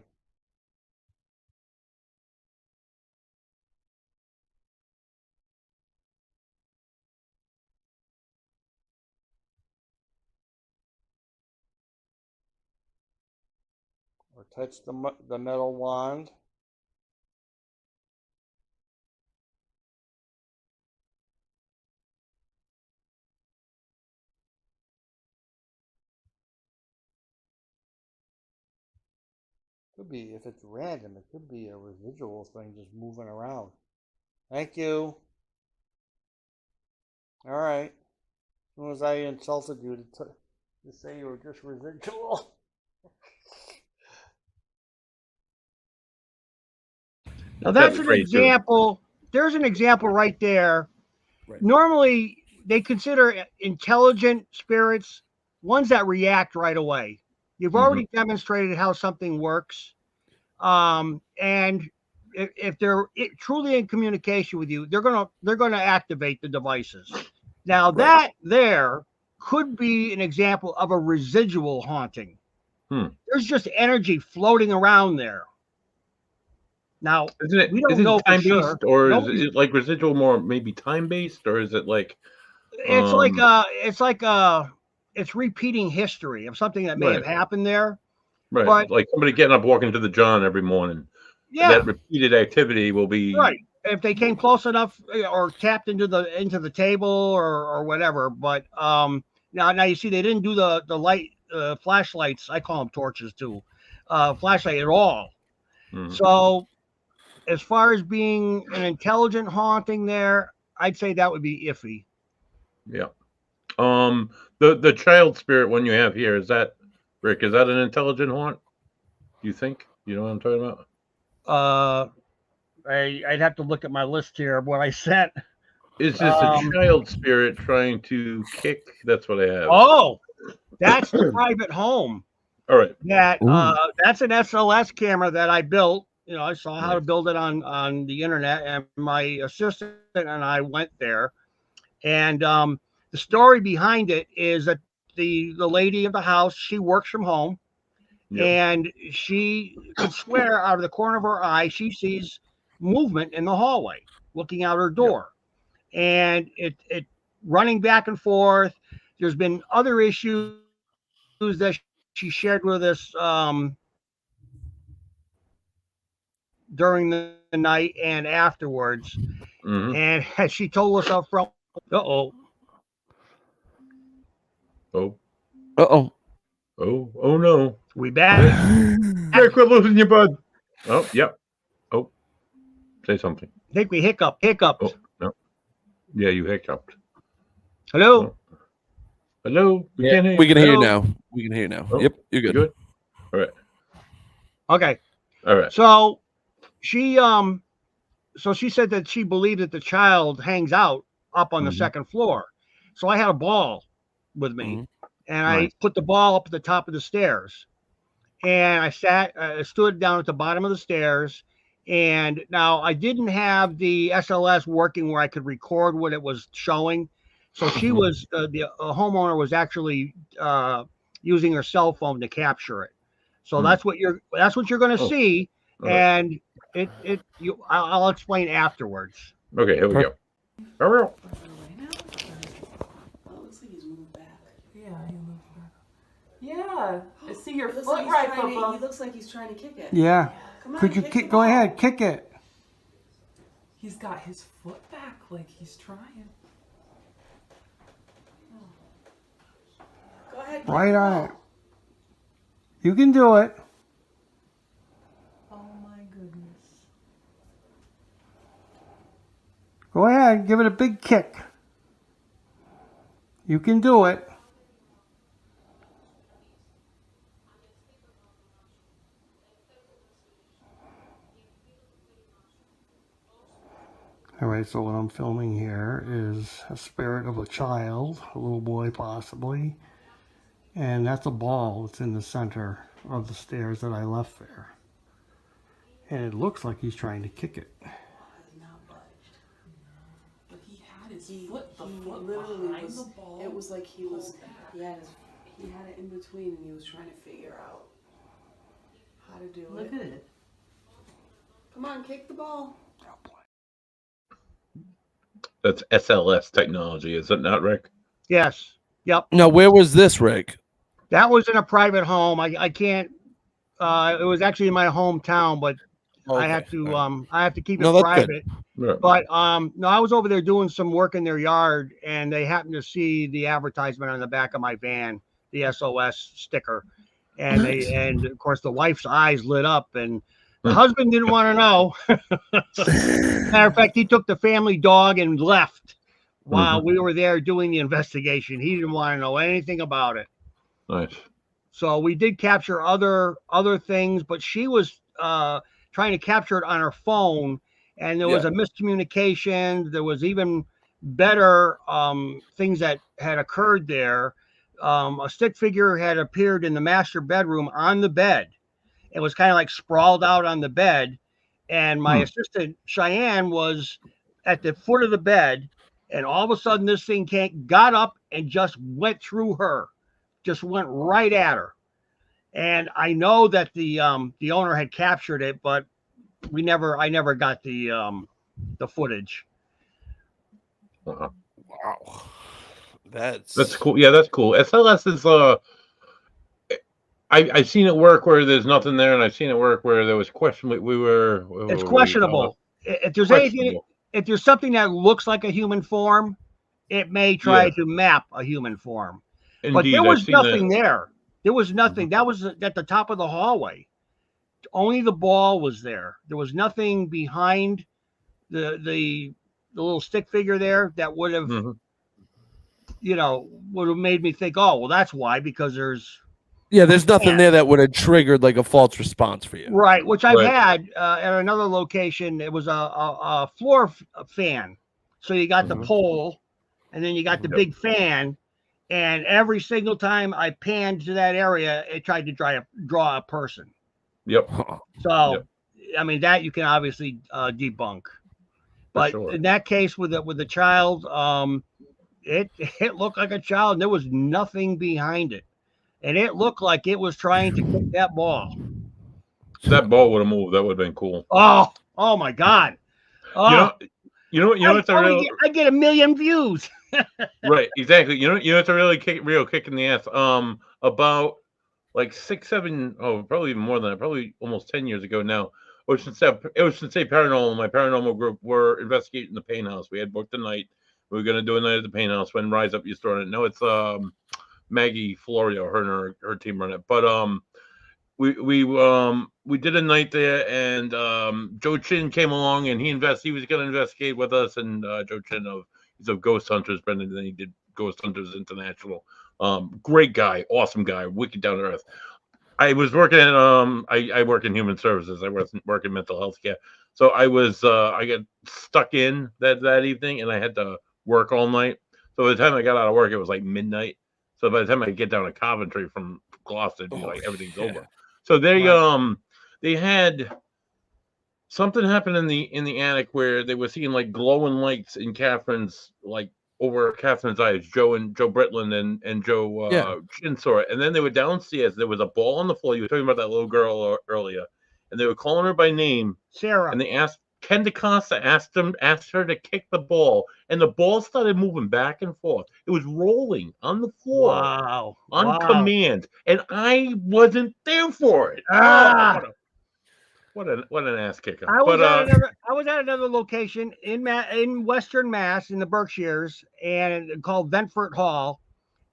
Or touch the metal wand. Could be, if it's random, it could be a residual thing just moving around. Thank you. All right. As soon as I insulted you to say you were just residual. Now that's an example. There's an example right there. Right. Normally, they consider intelligent spirits ones that react right away. You've already demonstrated how something works. And if they're truly in communication with you, they're gonna activate the devices. Now that there could be an example of a residual haunting. There's just energy floating around there. Now we don't know time for based, sure. or is it like residual more maybe time based, or is it like it's repeating history of something that may have happened there. Right, But like somebody getting up, walking to the John every morning. yeah, that repeated activity will be right. If they came close enough or tapped into the table or whatever. But now you see they didn't do the light flashlights. I call them torches too. Flashlight at all. So as far as being an intelligent haunting there, I'd say that would be iffy. Yeah. The child spirit one you have here, is that, Rick, is that an intelligent haunt? You think? You know what I'm talking about? I'd have to look at my list here of what I sent. Is this a child spirit trying to kick? That's what I have. Oh, that's the private home. All right. That's an SLS camera that I built. You know, I saw how to build it on the internet, and my assistant and I went there. And the story behind it is that the lady of the house, she works from home, and she could swear out of the corner of her eye she sees movement in the hallway, looking out her door, and it running back and forth. There's been other issues that she shared with us during the night and afterwards. And as she told us up front, oh no, we back. Rick, quit losing your bud. Oh, yep. Oh, say something. I think we hiccuped. Oh, no. Yeah, you hiccuped. Hello. Hello. We can't hear you. We can hear you now. We can hear you now. Yep, you're good. Good. All right. Okay. All right. So she said that she believed that the child hangs out up on the second floor. So I had a ball with me, and I put the ball up at the top of the stairs, and I stood down at the bottom of the stairs. And now I didn't have the SLS working where I could record what it was showing. So she was the homeowner was actually using her cell phone to capture it. So that's what you're going to see, and I'll explain afterwards. Okay, here we go. Oh, looks like he's moved back. Yeah, he moved back. Yeah, I see your He looks foot like he's right trying to- up. He looks like he's trying to kick it. Yeah. Come on, Could you kick kick? the Go ball. ahead, kick it. He's got his foot back like he's trying. Go ahead. Right on it. You can do it. Oh my goodness. Go ahead, give it a big kick. You can do it. All right, so what I'm filming here is a spirit of a child, a little boy possibly, and that's a ball that's in the center of the stairs that I left there. And it looks like he's trying to kick it. Has not budged. But he had his foot, the He foot literally behind was. the ball. It was like he was. pulled back. He had it in between, and he was trying to figure out how to do it. Look at it. Come on, kick the ball. That's SLS technology, is it not, Rick? Yes. Yep. Now, where was this, Rick? That was in a private home. I can't. It was actually in my hometown, but I have to. All right. I have to keep No, it that's private. Right. But no, I was over there doing some work in their yard, and they happened to see the advertisement on the back of my van, the SOS sticker, and Nice. and of course the wife's eyes lit up, and the husband didn't want to know. Matter of fact, he took the family dog and left while we were there doing the investigation. He didn't want to know anything about it. Nice. So we did capture other things, but she was trying to capture it on her phone, and there was a miscommunication. There was even better things that had occurred there. A stick figure had appeared in the master bedroom on the bed. It was kind of like sprawled out on the bed, and my assistant Cheyenne was at the foot of the bed, and all of a sudden this thing got up and just went through her, just went right at her. And I know that the owner had captured it, but I never got the footage. Wow. Wow. That's cool. Yeah, that's cool. SLS is I've seen it work where there's nothing there, and I've seen it work where there was question. It's questionable. If there's anything, if there's something that looks like a human form, it may try to map a human form. Indeed, But there was nothing that. there. There was nothing. That was at the top of the hallway. Only the ball was there. There was nothing behind the little stick figure there that would have, would have made me think, oh, well, that's why, because there's nothing there that would have triggered like a false response for you. Right, which I've had at another location. It was a floor fan. So you got the pole, and then you got the big fan. And every single time I panned to that area, it tried to draw a person. Yep. So, I mean, that you can obviously debunk. But in that case with the child, it looked like a child, and there was nothing behind it. And it looked like it was trying to kick that ball. If that ball would have moved, that would have been cool. Oh my God. Oh. You know what's a real... I get 1 million views. Right, exactly. You know it's a really real kick in the ass. About like 6, 7, probably even more than that, probably almost 10 years ago now. Ocean State Paranormal, my paranormal group, were investigating the Pain House. We had booked a night. We were going to do a night at the Pain House when Rise Up used to run it. No, it's Maggie Florio, her and her team run it. But we did a night there, and Joe Chin came along, and he was going to investigate with us, and Joe Chin he's of Ghost Hunters, Brendan, and then he did Ghost Hunters International. Great guy, awesome guy, wicked down to earth. I was working at I work in human services. I work in mental health care. So I got stuck in that evening, and I had to work all night. So by the time I got out of work, it was like midnight. So by the time I get down to Coventry from Gloucester, it'd be like everything's over. So they had something happen in the attic where they were seeing like glowing lights in Catherine's, like over Catherine's eyes. Joe Britland and Joe Chin saw it. And then they were downstairs. There was a ball on the floor. You were talking about that little girl earlier, and they were calling her by name, Sarah. And they asked Ken DaCosta asked her to kick the ball, and the ball started moving back and forth. It was rolling on the floor. Wow. On command, and I wasn't there for it. What an ass kicker! I was at another location in Western Mass in the Berkshires, and called Ventford Hall,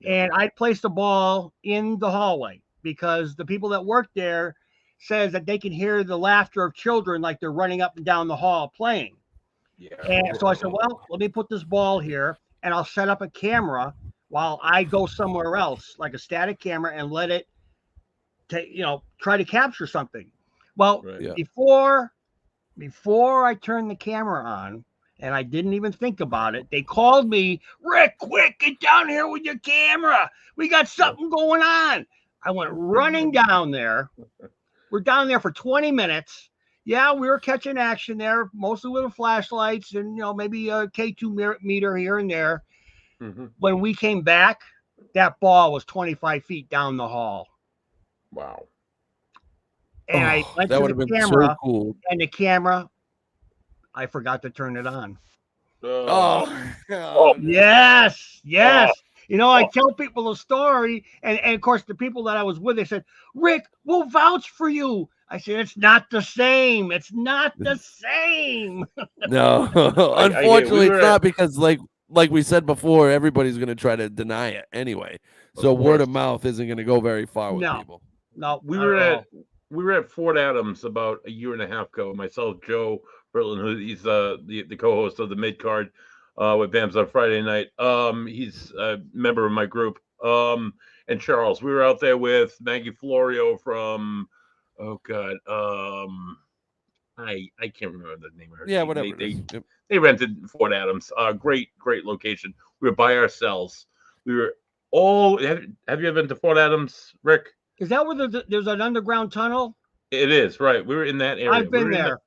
and I placed a ball in the hallway because the people that work there says that they can hear the laughter of children like they're running up and down the hall playing. Yeah. And so I said, well, let me put this ball here, and I'll set up a camera while I go somewhere else, like a static camera, and let it try to capture something. Well, before I turned the camera on and I didn't even think about it. They called me, Rick, quick, get down here with your camera. We got something going on. I went running down there. We're down there for 20 minutes. Yeah, we were catching action there, mostly with flashlights and, maybe a K2 meter here and there. Mm-hmm. When we came back, that ball was 25 feet down the hall. Wow. And I went that to would the have been camera, so cool. and the camera, I forgot to turn it on. Oh, Yes. I Oh. tell people the story, and of course, the people that I was with, they said, Rick, we'll vouch for you. I said, it's not the same. It's not the same. no. Unfortunately, it's not because, like we said before, everybody's going to try to deny it anyway. So word of mouth isn't going to go very far with people. No, we were at Fort Adams about a year and a half ago. Myself, Joe Bertlin, who he's the co-host of the mid card with Bams on Friday night. He's a member of my group. And Charles, we were out there with Maggie Florio from I can't remember the name of her. Yeah, team. whatever. They rented Fort Adams. Great location. We were by ourselves. We were all. Have you ever been to Fort Adams, Rick? Is that where there's an underground tunnel? It is, right. We were in that area. I've been there.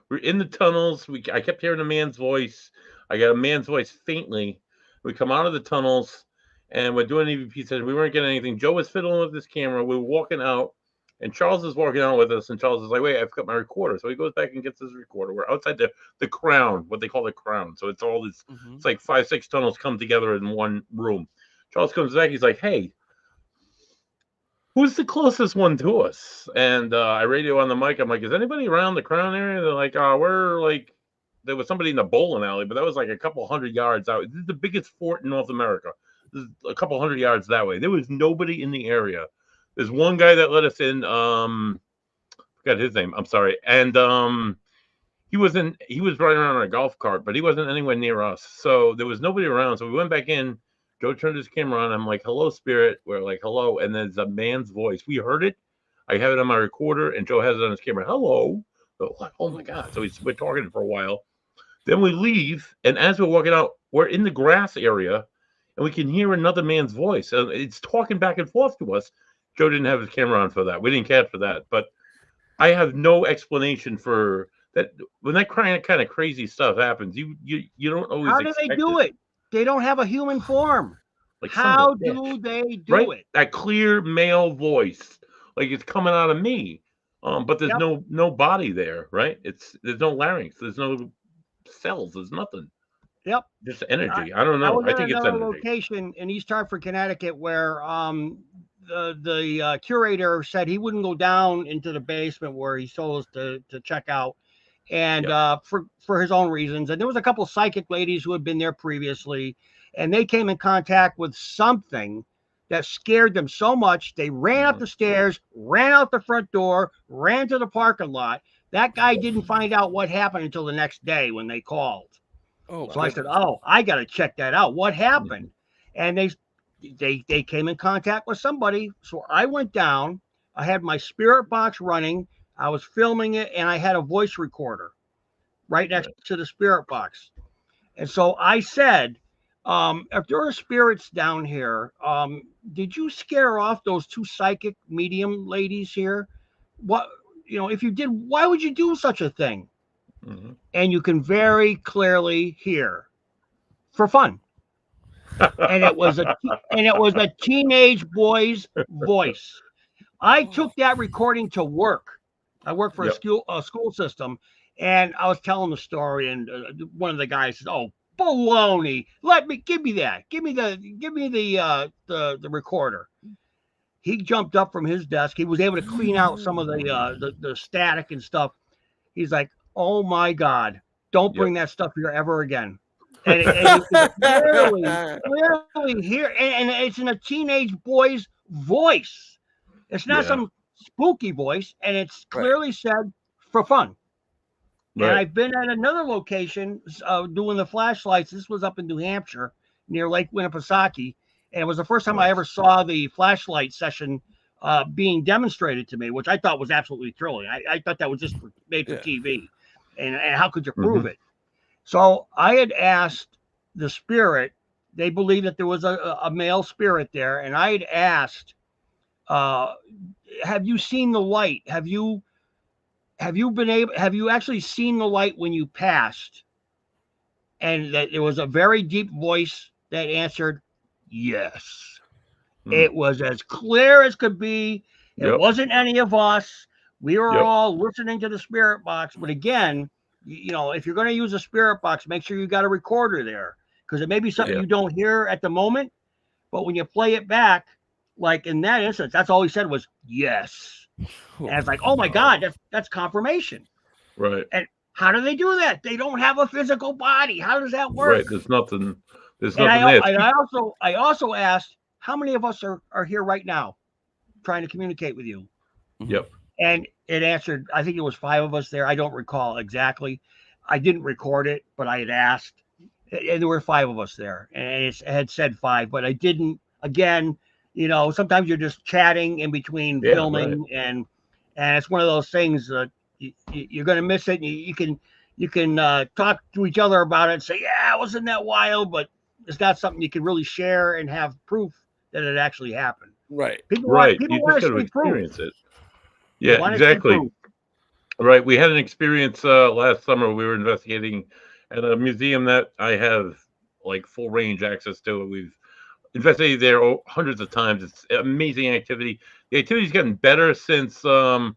We're in the tunnels. I kept hearing a man's voice. I got a man's voice faintly. We come out of the tunnels, and we're doing EVP session. We weren't getting anything. Joe was fiddling with his camera. We were walking out, and Charles is walking out with us, and Charles is like, wait, I've got my recorder. So he goes back and gets his recorder. We're outside the crown, what they call the crown. So it's all this, it's like 5-6 tunnels come together in one room. Charles comes back. He's like, hey, who's the closest one to us? And I radio on the mic. I'm like, is anybody around the crown area? They're like, we're like, there was somebody in the bowling alley, but that was like a couple hundred yards out. This is the biggest fort in North America. This is a couple hundred yards that way. There was nobody in the area. There's one guy that let us in. Forgot his name. I'm sorry. And he was riding around on a golf cart, but he wasn't anywhere near us. So there was nobody around. So we went back in. Joe turned his camera on. I'm like, hello, Spirit. We're like, hello. And there's a man's voice. We heard it. I have it on my recorder, and Joe has it on his camera. Hello. Oh my God. So we're talking for a while. Then we leave. And as we're walking out, we're in the grass area, and we can hear another man's voice. And it's talking back and forth to us. Joe didn't have his camera on for that. We didn't catch for that. But I have no explanation for that. When that kind of crazy stuff happens, you don't always. How do they do it? They don't have a human form. Like how do they do it? That clear male voice, like it's coming out of me, but there's no body there, right? There's no larynx, there's no cells, there's nothing. Yep, just energy. I don't know. I think it's energy. Location in East Hartford, Connecticut, where the curator said he wouldn't go down into the basement where he told us to check out, and for his own reasons. And there was a couple psychic ladies who had been there previously, and they came in contact with something that scared them so much they ran up the stairs, ran out the front door, ran to the parking lot. That guy didn't find out what happened until the next day when they called. So I said, I got to check that out. What happened? And they came in contact with somebody. So I went down. I had my spirit box running. I was filming it, and I had a voice recorder right next to the spirit box. And so I said, if there are spirits down here, did you scare off those two psychic medium ladies here? What, if you did, why would you do such a thing? And you can very clearly hear for fun. And it was a teenage boy's voice. I took that recording to work. I work for a school system, and I was telling the story, and one of the guys said, "Oh, baloney! Give me that. Give me the recorder." He jumped up from his desk. He was able to clean out some of the static and stuff. He's like, "Oh my God, don't bring that stuff here ever again." And it's clearly here, and it's in a teenage boy's voice. It's not some spooky voice, and it's clearly said for fun. And I've been at another location doing the flashlights. This was up in New Hampshire near Lake Winnipesaukee, and it was the first time I ever saw the flashlight session being demonstrated to me, which I thought was absolutely thrilling. I thought that was just made for TV, and how could you prove it? So I had asked the spirit. They believed that there was a male spirit there, and I had asked, uh, "Have you seen the light? Have you been able? Have you actually seen the light when you passed?" And that there was a very deep voice that answered, "Yes." Hmm. It was as clear as could be. It Yep. wasn't any of us. We were Yep. all listening to the spirit box. But again, if you're going to use a spirit box, make sure you got a recorder there, because it may be something Yeah. you don't hear at the moment, but when you play it back, like in that instance, that's all he said was yes. And it's like, oh my God, that's confirmation. Right. And how do they do that? They don't have a physical body. How does that work? Right. There's nothing And there. I also asked, how many of us are here right now trying to communicate with you? Yep. And it answered, I think it was 5 of us there. I don't recall exactly. I didn't record it, but I had asked. And there were 5 of us there. And it had said 5, but I didn't. Again, sometimes you're just chatting in between Yeah, filming, and it's one of those things that you're going to miss it. And you can talk to each other about it and say, yeah, wasn't that wild? But it's not something you can really share and have proof that it actually happened. Right. People Right. want You to just got to see proof. experience it. They Yeah, want to see exactly. proof. Right. We had an experience last summer. We were investigating at a museum that I have like full range access to. We've investigated there hundreds of times. It's amazing activity. The activity's gotten better since one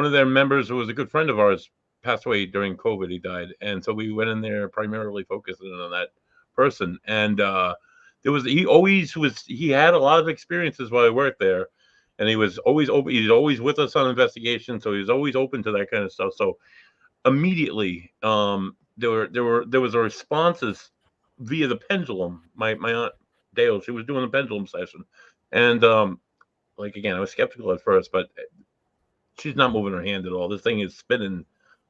of their members, who was a good friend of ours, passed away during COVID. He died, and so we went in there primarily focusing on that person. And he had a lot of experiences while he worked there, and he was always open. He's always with us on investigation, so he was always open to that kind of stuff. So immediately, there was a responses via the pendulum. My aunt Dale, she was doing a pendulum session, and like again, I was skeptical at first, but she's not moving her hand at all. This thing is spinning,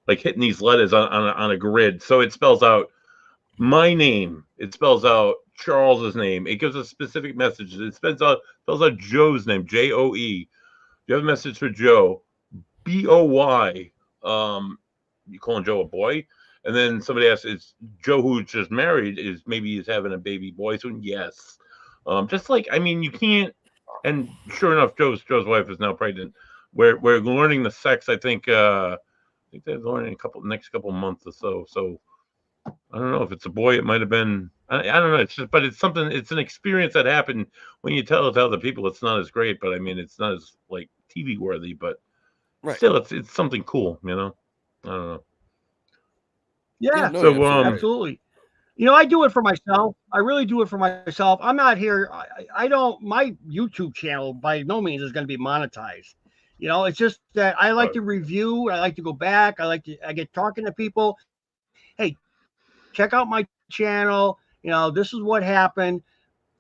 like hitting these letters on a grid. So it spells out my name. It spells out Charles's name. It gives us specific messages. It spells out Joe's name, Joe. You have a message for Joe, Boy. You calling Joe a boy? And then somebody asks, "Is Joe, who's just married, is maybe he's having a baby boy soon?" Yes. Just like, I mean, you can't. And sure enough, Joe's wife is now pregnant. We're learning the sex. I think they're learning next couple months or so. So I don't know if it's a boy. It might have been. I don't know. It's just, but it's something. It's an experience that happened. When you tell it to other people, it's not as great. But I mean, it's not as like TV worthy. But Right. still, it's something cool. I don't know. Yeah, no, So absolutely. I do it for myself. I really do it for myself. I'm not here. I don't. My YouTube channel by no means is going to be monetized. It's just that I like to review. I like to go back. I get talking to people. Hey, check out my channel. This is what happened.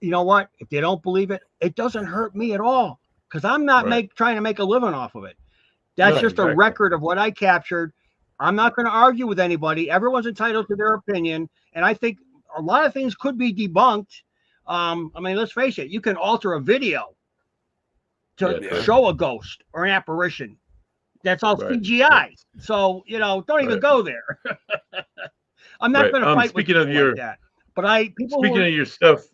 You know what? If they don't believe it, it doesn't hurt me at all, because I'm not trying to make a living off of it. That's No, just a exactly. record of what I captured. I'm not going to argue with anybody. Everyone's entitled to their opinion. And I think a lot of things could be debunked. I mean, let's face it, you can alter a video to Yeah. show a ghost or an apparition. That's all Right. CGI. So, don't even go there. I'm not Right. going to fight with Speaking of people like that. But Speaking of your stuff.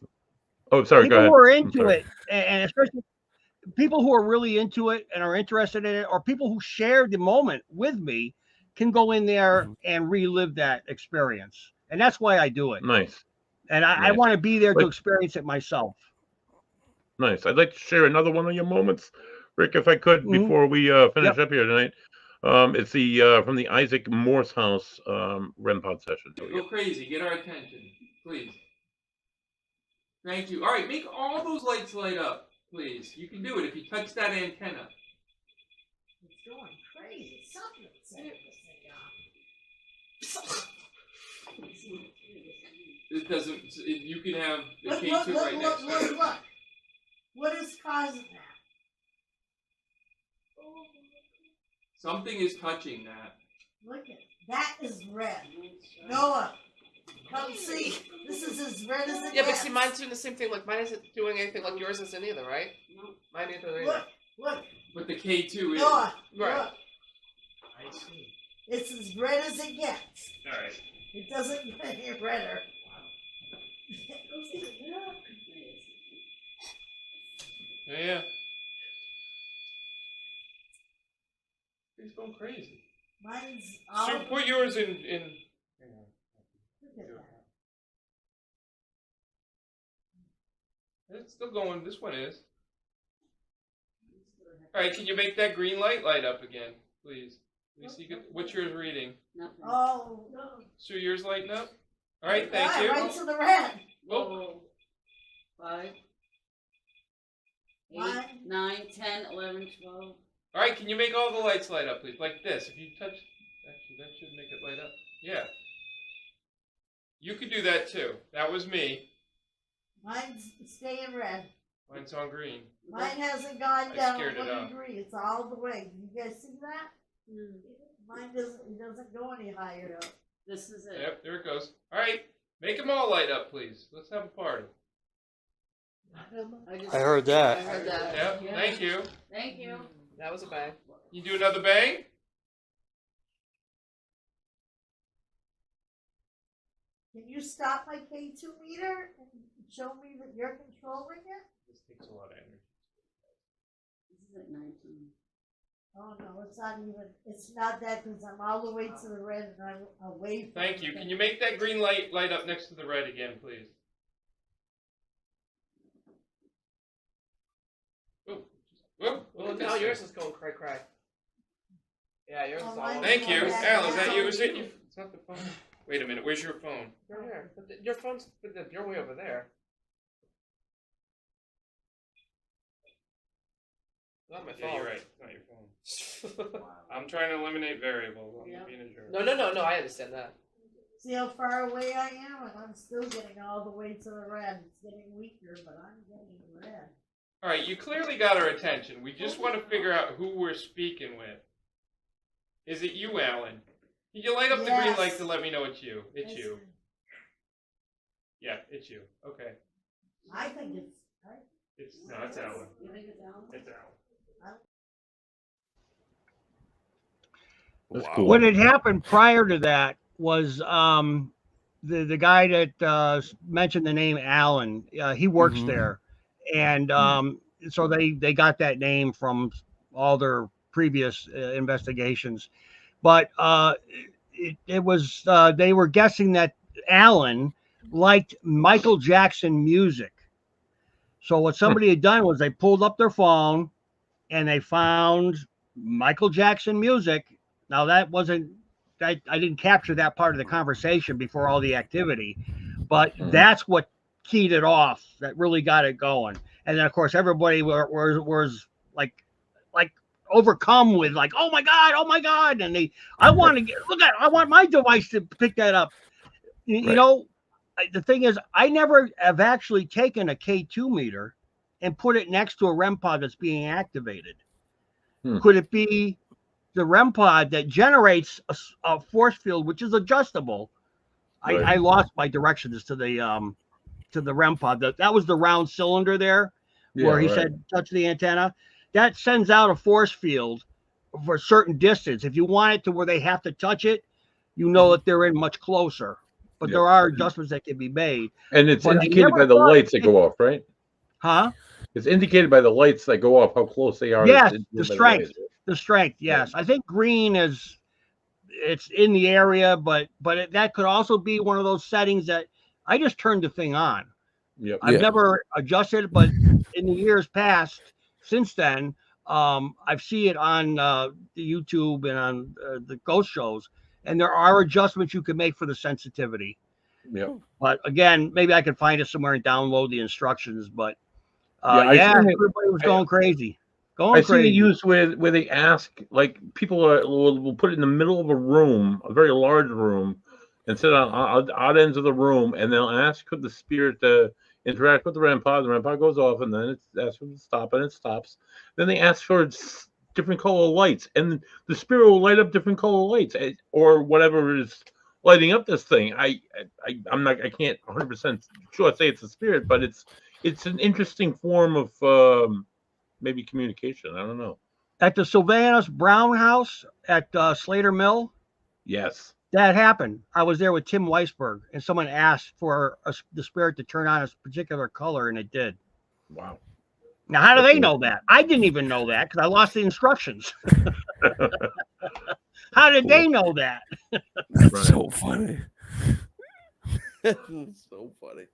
Oh, sorry. Go people ahead. who are into Sorry. it, and especially people who are really into it and are interested in it, or people who share the moment with me, can go in there and relive that experience. And that's why I do it. Nice. And I Nice. want to be there to Like- experience it myself. Nice. I'd like to share another one of your moments, Rick, if I could, before we finish up here tonight. It's the from the Isaac Morse House REM pod session. Go crazy. Get our attention, please. Thank you. All right, make all those lights light up, please. You can do it if you touch that antenna. It's going crazy. Something It doesn't. You can have the look, K2 look, look, right look, next to look, it. look. What is causing that? Something is touching that. Look at that is red. Noah, come see. This is as red as it Yeah, but gets. see, mine's doing the same thing. Like, mine isn't doing anything like yours isn't either, right? No. Mine either. Look. But the K2 is. Noah, Right. look. I see. It's as red as it gets. All right. It doesn't get any redder. Yeah. He's going crazy. Mine's So all. put yours in. Look at that. It's still going. This one is. All right. Can you make that green light up again, please? Let me see. What's yours reading? Oh, no. So yours lighting up. All right. Thank Ah, you. right to the red. Oh. 5, 8, Mine. 9, 10, 11, 12. All right. Can you make all the lights light up, please? Like this. If you touch. Actually, that should make it light up. Yeah. You could do that too. That was me. Mine's staying red. Mine's on green. Mine hasn't gone I down scared it 1 up. degree. It's all the way. You guys see that? Mine doesn't go any higher up. This is it. Yep, there it goes. All right, make them all light up, please. Let's have a party. I heard that. I heard that. Yep, Yeah. thank you. Thank you. That was a bang. You do another bang? Can you stop my K2 meter and show me that you're controlling it? This takes a lot of energy. This is at 19. Oh no, it's not even. It's not that because I'm all the way to the red and I'm away from. Thank you. Can you make that green light up next to the red again, please? Oh, Well, now yours is going cray cray. Yeah, yours is all over. Thank you. Yeah, Al, is that yeah. you? Is it you? It's not the phone. Wait a minute. Where's your phone? You're here. But your phone's. You're way over there. Not my phone. Yeah, you're right. It's not your phone. I'm trying to eliminate variables. I'm Yeah. being a jerk. No. I understand that. See how far away I am, and I'm still getting all the way to the red. It's getting weaker, but I'm getting red. All right, you clearly got our attention. We just want to figure out who we're speaking with. Is it you, Alan? Can you light up the green Yes. light to let me know it's you? It's you. Yeah, it's you. Okay. I think it's. It's Alan. You think it's Alan? It's Alan. Wow. Cool. What had happened prior to that was the guy that mentioned the name Alan. He works there, and so they got that name from all their previous investigations. But it was they were guessing that Alan liked Michael Jackson music. So what somebody had done was they pulled up their phone and they found Michael Jackson music. Now that wasn't, I didn't capture that part of the conversation before all the activity, but that's what keyed it off. That really got it going. And then of course everybody was like overcome with like, oh my God. And I want my device to pick that up. You know, the thing is, I never have actually taken a K2 meter and put it next to a REM pod that's being activated. Could it be the REM pod that generates a force field, which is adjustable? Right. I lost my directions to the REM pod. That was the round cylinder there, where he said touch the antenna. That sends out a force field for a certain distance. If you want it to where they have to touch it, you know that they're in much closer. But there are adjustments that can be made. And it's indicated by the lights that go off, right? Huh? It's indicated by the lights that go off how close they are. Yes, the strength. The strength, yes. I think green it's in the area, but that could also be one of those settings that I just turned the thing on. Yep. I've never adjusted it, but in the years past, since then, I've seen it on the YouTube and on the ghost shows, and there are adjustments you can make for the sensitivity. Yeah. But again, maybe I could find it somewhere and download the instructions. But everybody was going crazy. I see it used where they ask, like, people will put it in the middle of a room, a very large room, and sit on odd ends of the room, and they'll ask for the spirit to interact with the REM pod. The REM pod goes off, and then it's asked for it to stop, and it stops. Then they ask for different color lights, and the spirit will light up different color lights, or whatever is lighting up this thing. I can't 100% sure say it's a spirit, but it's an interesting form of maybe communication. I don't know. At the Sylvanus Brown house at Slater Mill. Yes. That happened. I was there with Tim Weisberg, and someone asked for the spirit to turn on a particular color, and it did. Wow. Now, how do they know that? I didn't even know that because I lost the instructions. How did they know that? That's so funny. So funny.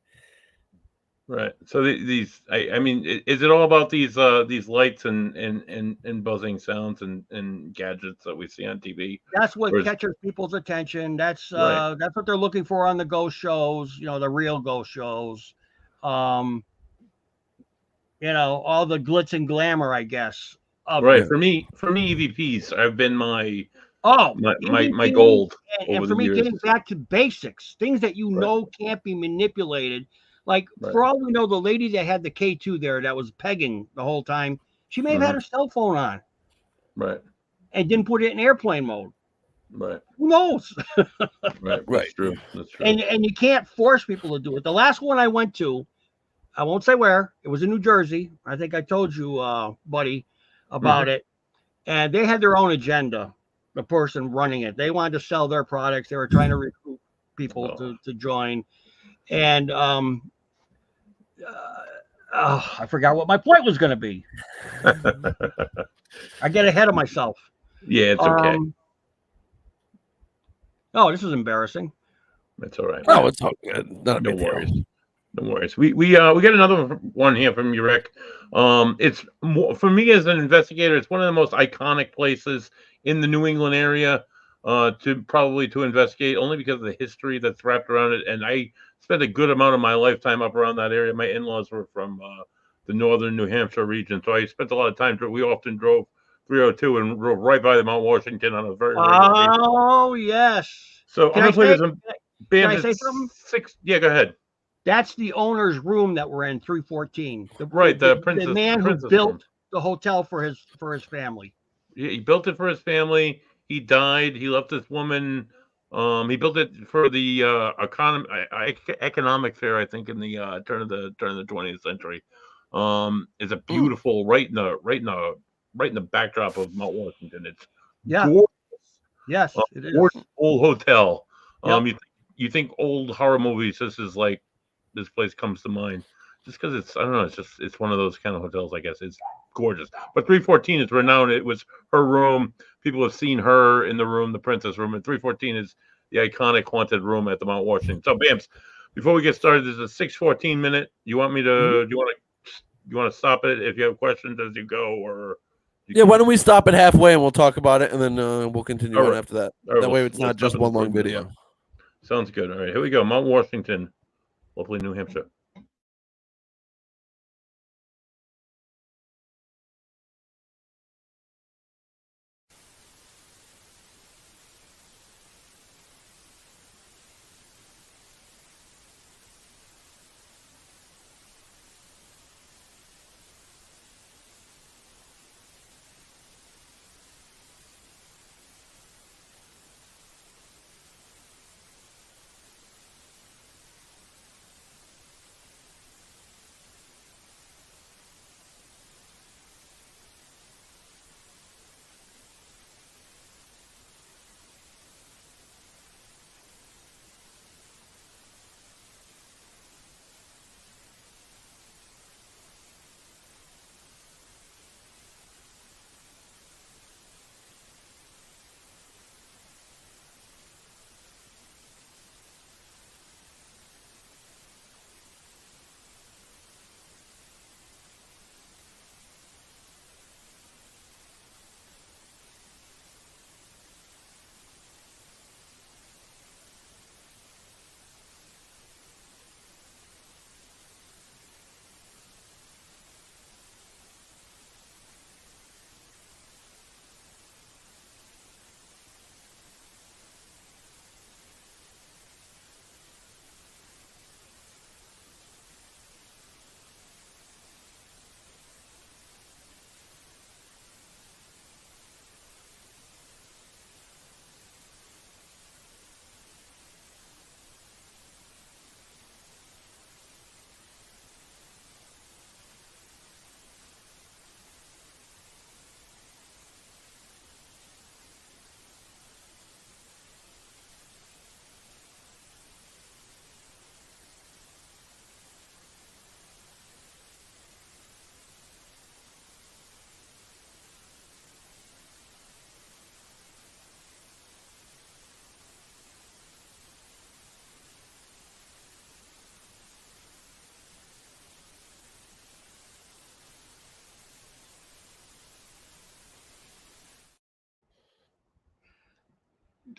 Right. So I mean, is it all about these lights and buzzing sounds and gadgets that we see on TV? That's what catches people's attention. That's what they're looking for on the ghost shows. The real ghost shows. All the glitz and glamour, I guess. Right. For me, EVPs have been my EVPs, gold and over for the me, years. getting back to basics, things that can't be manipulated. Like for all we know, the lady that had the K2 there that was pegging the whole time, she may have had her cell phone on, right, and didn't put it in airplane mode. Right. Who knows? Right. That's true. That's true. And you can't force people to do it. The last one I went to, I won't say where. It was in New Jersey. I think I told you, buddy, about it. And they had their own agenda. The person running it, they wanted to sell their products. They were trying to recruit people to join. And I forgot what my point was going to be. I get ahead of myself. Yeah, it's okay. Oh, this is embarrassing. That's all right. Oh, it's all good. No worries. No worries. We get another one here from you, Rick. It's more, for me as an investigator, it's one of the most iconic places in the New England area to investigate, only because of the history that's wrapped around it. And I spent a good amount of my lifetime up around that area. My in-laws were from the northern New Hampshire region, so I spent a lot of time. We often drove 302 and drove right by the Mount Washington on a very regular basis. Oh yes. So I'm gonna play this. Can I say something? Yeah, go ahead. That's the owner's room that we're in, 314. The man who built the hotel for his family. Yeah, he built it for his family. He died. He left this woman. He built it for the economic fair, I think, in the turn of the 20th century. It's a beautiful right in the backdrop of Mount Washington. It's gorgeous. Yes, it is. Gorgeous old hotel. Yep. You think old horror movies. This place comes to mind just because it's one of those kind of hotels. I guess it's gorgeous. But 314 is renowned. It was her room. People have seen her in the room, the princess room. And 314 is the iconic haunted room at the Mount Washington. So, Bams, before we get started, there's a 6:14 minute. You want me to? Do you want to stop it if you have questions as you go, or? Why don't we stop it halfway and we'll talk about it, and then we'll continue on after that. That way, it's not just one long video. Sounds good. All right, here we go. Mount Washington, lovely New Hampshire.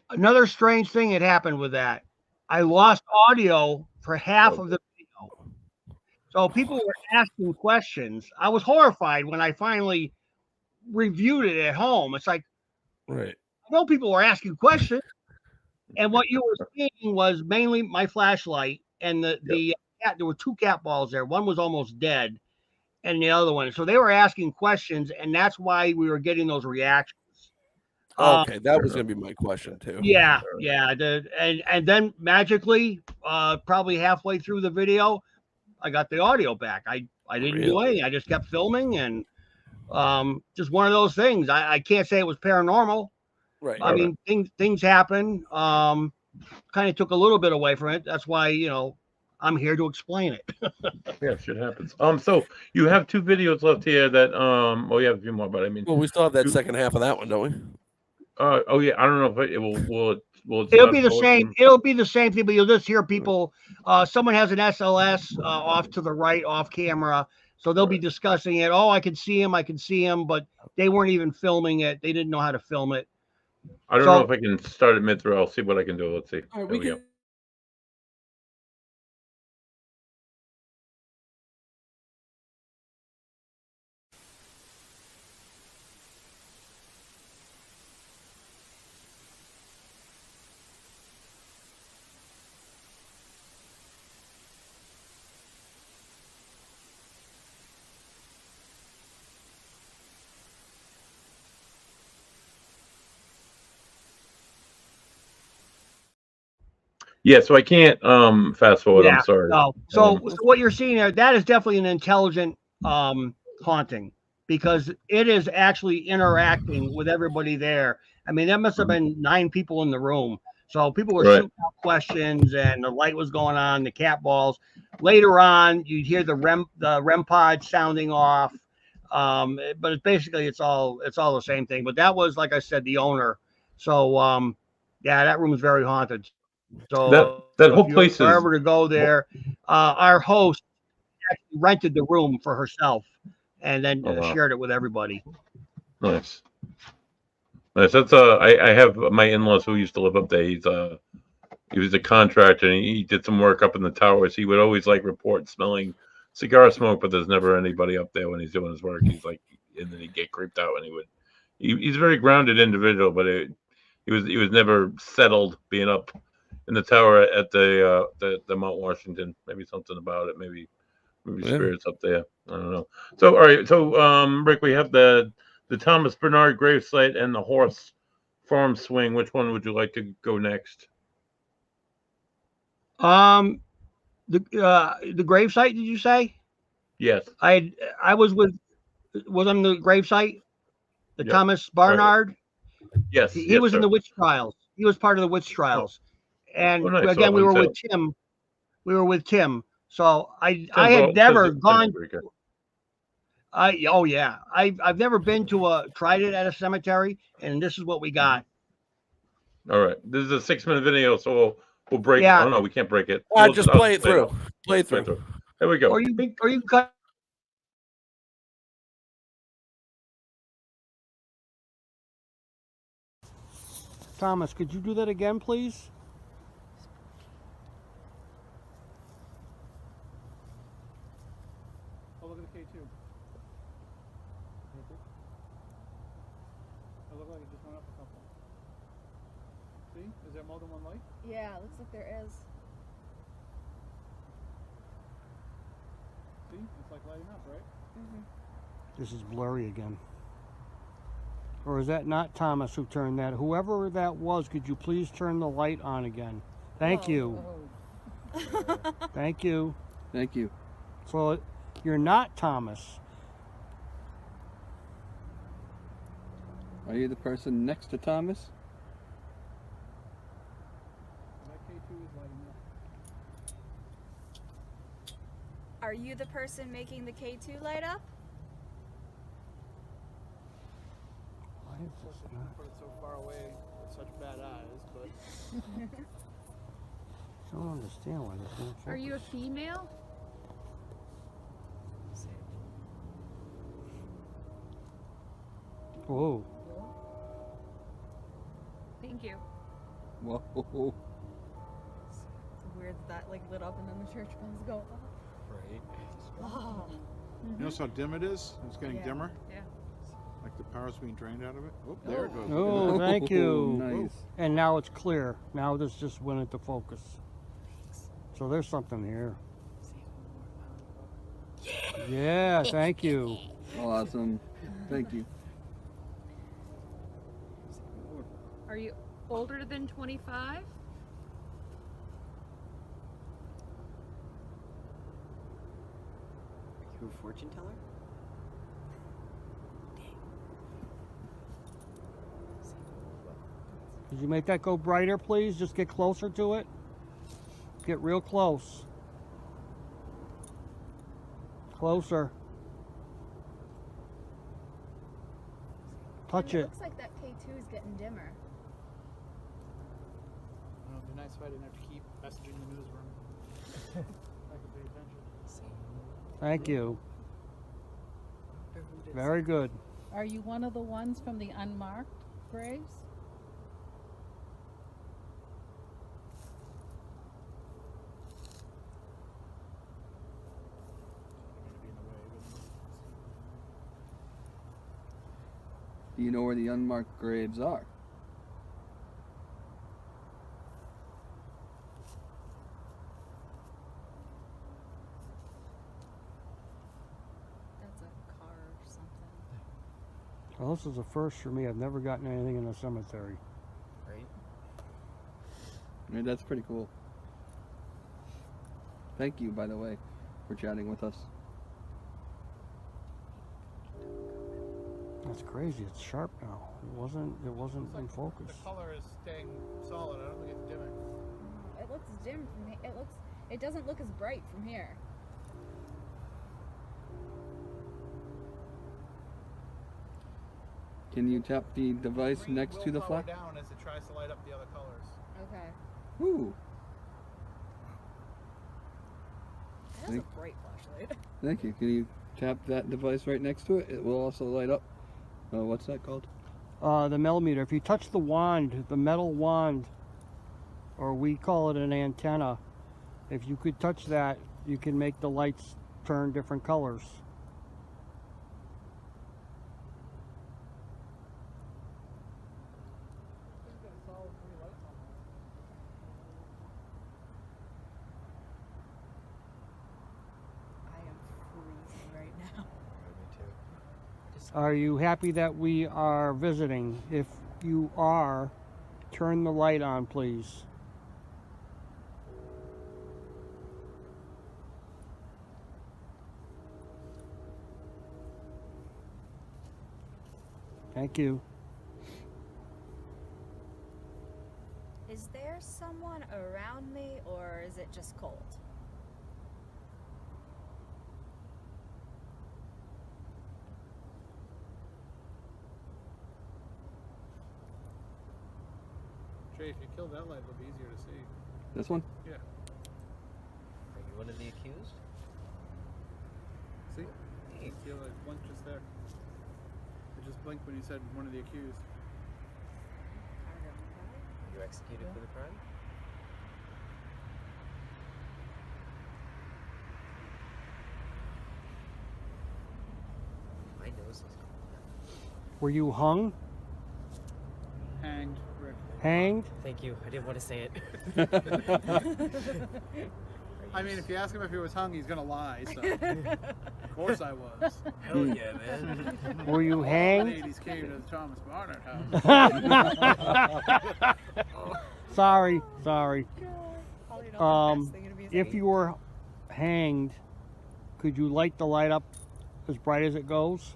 another strange thing had happened with that. I lost audio for half of the video. So people were asking questions. I was horrified when I finally reviewed it at home. It's like, Right. I know people were asking questions, and what you were seeing was mainly my flashlight and the cat. There were two cat balls there. One was almost dead, and the other one. So they were asking questions, and that's why we were getting those reactions. Okay, that was gonna be my question too. Yeah. And then magically, probably halfway through the video, I got the audio back. I didn't do Really? anything. I just kept filming, and just one of those things. I can't say it was paranormal. Right. I mean, things happen. Kind of took a little bit away from it. That's why I'm here to explain it. Yeah, shit happens. So you have 2 videos left here that well, you have a few more, but I mean, Well, we still have that second half of that one, don't we? oh yeah, I don't know if it will It'll be the same. It'll be the same thing, but you'll just hear people. Someone has an SLS off to the right, off camera, so they'll be discussing it. Oh, I can see him, but they weren't even filming it. They didn't know how to film it. I don't know if I can start it mid-throw. I'll see what I can do. Let's see. All right, There we go. Yeah, so I can't fast forward. I'm sorry. No. So what you're seeing there, that is definitely an intelligent haunting, because it is actually interacting with everybody there. I mean, there must have been 9 people in the room. So people were shooting out questions, and the light was going on, the cat balls. Later on, you'd hear the REM pod sounding off. But it's all the same thing. But that was, like I said, the owner. So yeah, that room is very haunted. So that whole place if you're ever to go there, our host actually rented the room for herself, and then shared it with everybody. Nice. That's I have my in-laws who used to live up there. He was a contractor, and he did some work up in the towers. He would always report smelling cigar smoke, but there's never anybody up there when he's doing his work. He's and then he'd get creeped out, and he's a very grounded individual, but he was never settled being up in the tower at the Mount Washington. Maybe something about it. Maybe spirits up there. I don't know. So all right. So Rick, we have the Thomas Bernard gravesite and the horse farm swing. Which one would you like to go next? The gravesite, did you say? Yes. I was on the gravesite. The Thomas Barnard. Yes. He was in the witch trials. He was part of the witch trials. And nice. again, we were with Tim. So I had never gone. Oh yeah, I've never been to tried it at a cemetery, and this is what we got. All right, this is a 6-minute video, so we'll break. Yeah. Oh no, we can't break it. Just play it through. Play it through. There we go. Or you cut. Thomas, could you do that again, please? Oh, look at the K2. It looked like it just went up a couple. See? Is there more than one light? Yeah, looks like there is. See? It's lighting up, right? This is blurry again. Or is that not Thomas who turned that? Whoever that was, could you please turn the light on again? Thank you. Thank you. Thank you. So you're not Thomas. Are you the person next to Thomas? That K2 is lighting up. Are you the person making the K2 light up? Put it so far away with such bad eyes, but I don't understand why this won't focus. Are you a female? Whoa. Thank you. Whoa. It's weird that like lit up and then the church bells go off. Right. Oh. You notice how dim it is? It's getting Yeah. dimmer. Yeah. Like the power's being drained out of it. Oh, there it goes. Oh, thank you. Nice. And now it's clear. Now this just went into focus. So there's something here. Yeah, thank you. Awesome. Thank you. Are you older than 25? Are you a fortune teller? Could you make that go brighter, please? Just get closer to it. Get real close. Closer. Touch It it. looks like that K2 is getting dimmer. Well, it'd be nice if I didn't have to keep messaging the newsroom. I could pay attention. Thank you. Very good. Are you one of the ones from the unmarked graves? Do you know where the unmarked graves are? That's a car or something. Well, this is a first for me. I've never gotten anything in a cemetery. Right. I mean, that's pretty cool. Thank you, by the way, for chatting with us. That's crazy. It's sharp now. It wasn't in focus. The color is staying solid. I don't think it's dimming. It looks dim from here. It doesn't look as bright from here. Can you tap the device next to the Power flash? down as it tries to light up the other colors. Okay. Ooh. That has a bright flashlight. Thank you. Can you tap that device right next to it? It will also light up. What's that called? The millimeter. If you touch the wand, the metal wand, or we call it an antenna, if you could touch that, you can make the lights turn different colors. I am freezing right now. Are you happy that we are visiting? If you are, turn the light on, please. Thank you. Is there someone around me or is it just cold? Jay, if you kill that light, it'll be easier to see. This one? Yeah. Are you one of the accused? See? See how it blinked just there? It just blinked when you said one of the accused. Were you executed for the crime? My nose is cold. Were you hung? Hanged, Rick. Hanged? Thank you. I didn't want to say it. I mean, if you ask him if he was hung, he's gonna lie. So, of course I was. Hell yeah, man. Were you hanged? Ladies came to the Thomas Barnard house. Sorry. Oh If you were hanged, could you light the light up as bright as it goes?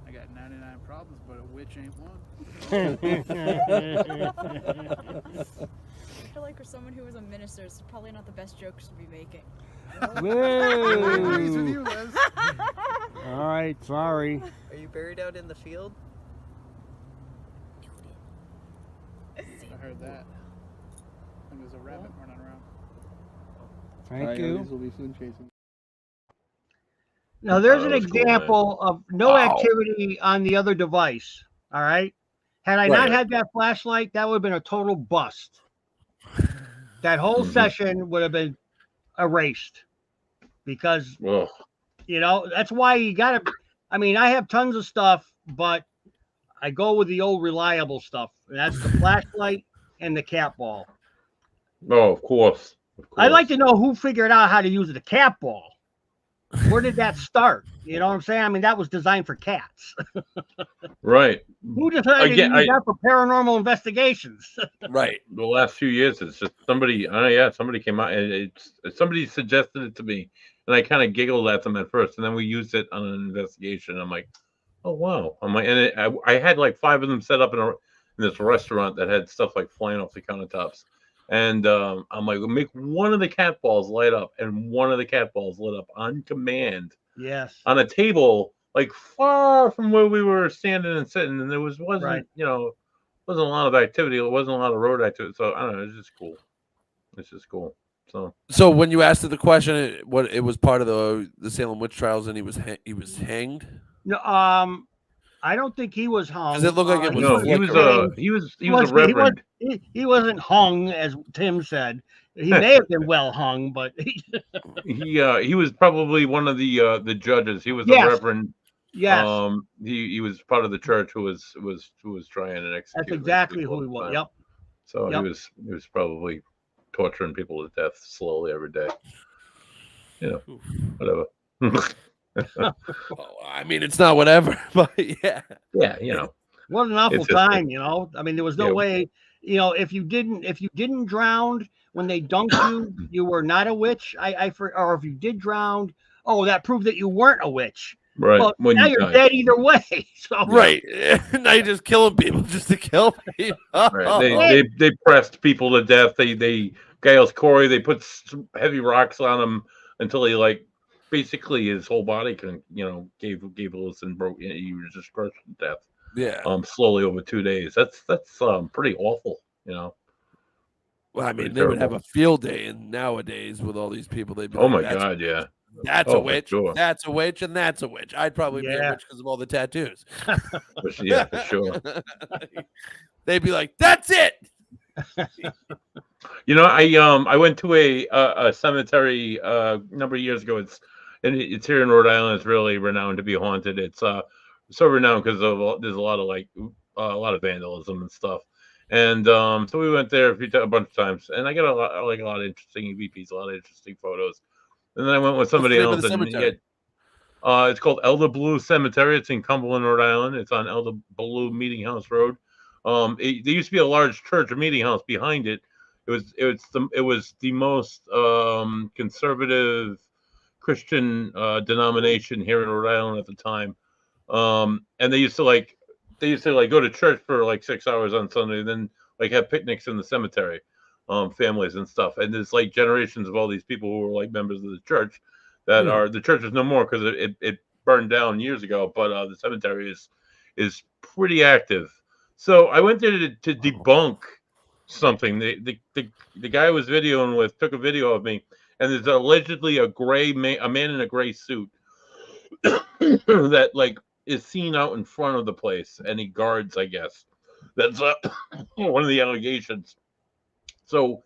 I got 99 problems, but a witch ain't one. I feel like for someone who was a minister, it's probably not the best jokes to be making. Whoa. Agrees with you, Liz. All right, sorry. Are you buried out in the field? I heard that. And there's a rabbit running around. Thank you. These will be soon chasing. Now, there's an That was cool, example of no activity on the other device. All right. Had I Right. not had that flashlight, that would have been a total bust. That whole session would have been erased because, Well, you know, that's why you got to. I mean, I have tons of stuff, but I go with the old reliable stuff. And that's the flashlight and the cat ball. oh, of course. I'd like to know who figured out how to use the cat ball. Where did that start? You know what I'm saying? I mean, that was designed for cats. Right. Who decided to use that for paranormal investigations? Right. The last few years, it's just somebody. Somebody came out and somebody suggested it to me, and I kind of giggled at them at first, and then we used it on an investigation. I'm like, oh wow! I'm like, and I had like 5 of them set up in this restaurant that had stuff like flying off the countertops, and I'm like, make one of the cat balls light up, and one of the cat balls lit up on command. Yes. On a table like far from where we were standing and sitting, and there wasn't Right. you know, wasn't a lot of activity. It wasn't a lot of road activity. So I don't know. It's just cool. It's just cool. So when you asked the question, it was part of the Salem witch trials, and he was hanged. No, I don't think he was hung. Does it look like it was? No, he was a reverend. He wasn't hung, as Tim said. He may have been well hung, but he was probably one of the judges. He was Yes. a reverend. Yes. He was part of the church who was trying and executing. That's exactly who he was. Yep. So Yep. he was probably torturing people to death slowly every day. You know, whatever. Well, I mean, it's not whatever, but yeah. Yeah, you know. What an awful It's just time, you know. I mean, there was no Yeah. way, you know, if you didn't drown when they dunked you, you were not a witch. Or if you did drown, oh, that proved that you weren't a witch. Right. Well, When now you you're die. dead either way. So Right. Now you're just killing people just to kill people. Right. They pressed people to death. They Giles Corey. They put heavy rocks on him until he like basically his whole body gave loose and broke. He was just crushed to death. Yeah. Slowly over 2 days. That's pretty awful. You know. Well, I mean, Pretty they would terrible. have a field day, and nowadays with all these people, they'd be Oh like, my God, yeah. That's Oh, a for witch. sure. That's a witch, and that's a witch. I'd probably be a Yeah. witch because of all the tattoos. Yeah, for sure. They'd be like, "That's it." You know, I went to a cemetery a number of years ago. It's here in Rhode Island. It's really renowned to be haunted. It's so renowned because there's a lot of vandalism and stuff. And so we went there a bunch of times, and I got a lot of interesting EVPs, a lot of interesting photos. And then I went with somebody What's the name of else, the and cemetery? it's called Elder Blue Cemetery. It's in Cumberland, Rhode Island. It's on Elder Blue Meeting House Road. There used to be a large church, a meeting house behind it. It was the most conservative Christian denomination here in Rhode Island at the time. And they used to go to church for like 6 hours on Sunday, and then like have picnics in the cemetery, families and stuff. And there's like generations of all these people who were like members of the church that are the church is no more because it burned down years ago. But the cemetery is pretty active. So I went there to debunk something. The guy I was videoing with took a video of me, and there's allegedly a man in a gray suit that like is seen out in front of the place, and he guards, I guess. That's one of the allegations. So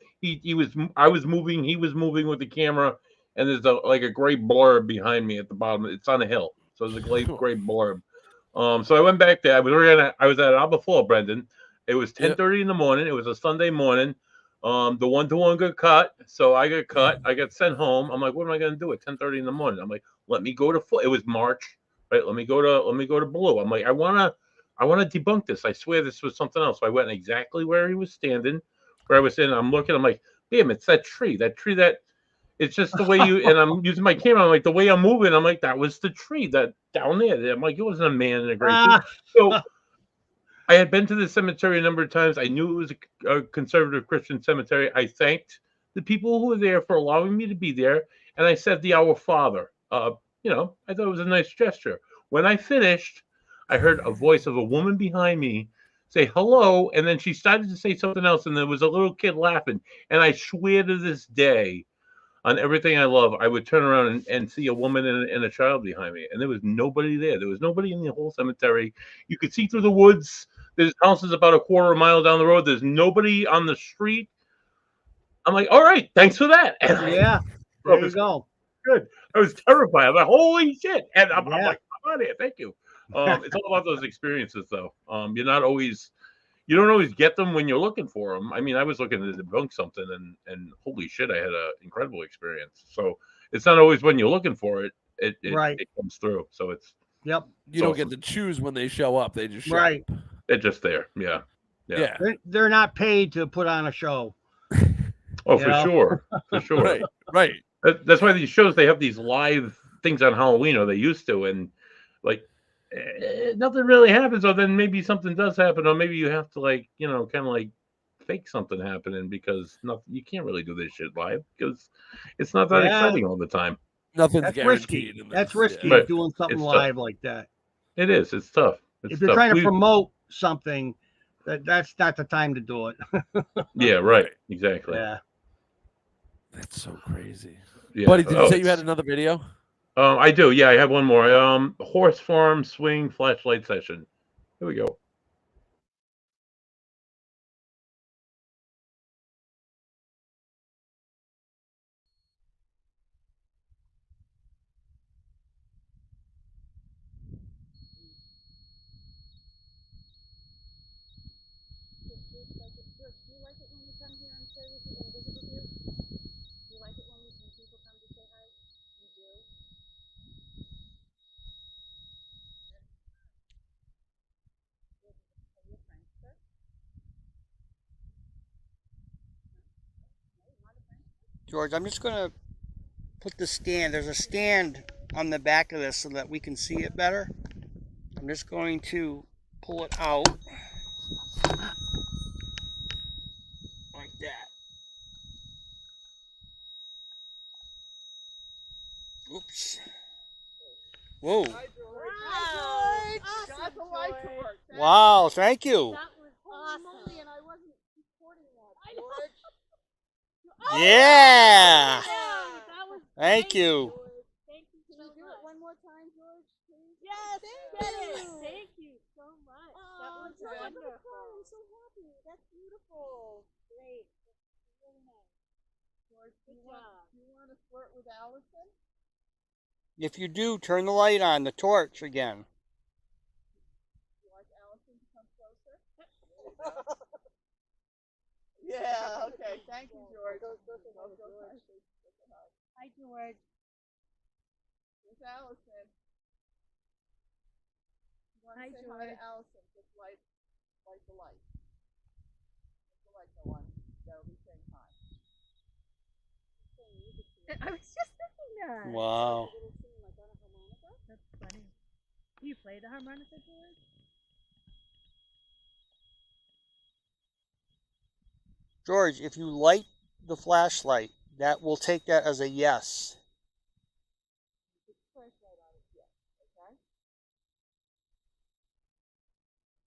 I was moving, he was moving with the camera, and there's a gray blurb behind me at the bottom. It's on a hill, so there's a gray blurb. So I went back there. I was at Alba Floor, Brendan. It was 10:30 in the morning. It was a Sunday morning. The 1-to-1 got cut, so I got cut. I got sent home. I'm like, what am I going to do at 10:30 in the morning? I'm like, let me go to it was March, right? Let me go to Blue. I'm like, I want to debunk this. I swear this was something else. So I went exactly where he was standing, where I was standing. I'm looking. I'm like, damn, it's that tree. That tree that. It's just the way you, and I'm using my camera. I'm like, the way I'm moving, I'm like, that was the tree that down there. I'm like, it wasn't a man in a gray suit. So I had been to the cemetery a number of times. I knew it was a conservative Christian cemetery. I thanked the people who were there for allowing me to be there. And I said the Our Father. I thought it was a nice gesture. When I finished, I heard a voice of a woman behind me say hello. And then she started to say something else. And there was a little kid laughing. And I swear to this day, on everything I love, I would turn around and see a woman and a child behind me, and there was nobody there. There was nobody in the whole cemetery. You could see through the woods. There's houses about a quarter of a mile down the road. There's nobody on the street. I'm like, all right, thanks for that. And Yeah, there you go. Good. I was terrified. I'm like, holy shit. And I'm like, I'm out of here. Thank you. It's all about those experiences, though. You're not always, you don't always get them when you're looking for them. I mean, I was looking to debunk something, and holy shit, I had an incredible experience. So it's not always when you're looking for it, it comes through. So it's Yep. You don't get to choose when they show up. They just show Right. up. They're just there. Yeah. Yeah. They're not paid to put on a show. Oh, for sure. For sure. Right. Right. That's why these shows, they have these live things on Halloween, or they used to, and like nothing really happens, or then maybe something does happen, or maybe you have to, like, you know, kind of like fake something happening, because you can't really do this shit live because it's not that exciting all the time. Nothing's That's guaranteed. risky. in That's this, risky yeah. doing something It's live tough. like that. It is. It's tough. It's If you're tough. trying to promote something, that's not the time to do it. Yeah, right. Exactly. Yeah. That's so crazy. Yeah. Buddy, did you say you had another video? I do. Yeah, I have one more. Horse farm swing flashlight session. Here we go. George, I'm just going to put the stand. There's a stand on the back of this so that we can see it better. I'm just going to pull it out like that. Oops. Whoa. Wow, thank you. Yeah. Thank you. Can we do it one more time, George, please? Yes, Thank you so much. That was wonderful. I'm so happy. That's beautiful. Great. That's really nice. George, do you want to flirt with Allison? If you do, turn the light on, the torch again. You like Allison to come closer? Yeah, okay. Thank you, George. Hi, George. Here's Allison. You want to say hi to Allison? Just light the light. Let the light go on. That'll be saying hi. I was just thinking that. Wow. That's funny. Do you play the harmonica, George? George, if you light the flashlight, that will take that as a yes. Flashlight on it, yes. Okay.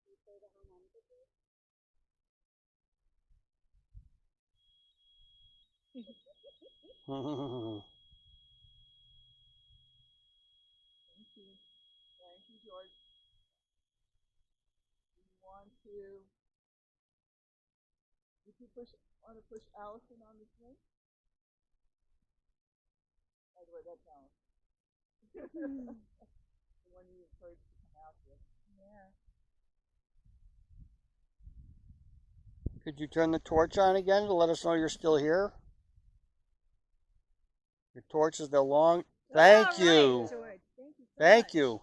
Do you play the harmonica, George? Thank you. Thank you, George. Do you want to? Did you want to push Allison on the swing? By the way, that's Allison. The one you encouraged to come out with. Yeah. Could you turn the torch on again to let us know you're still here? Your torch is still long. Thank you. George. Thank you. Thank you.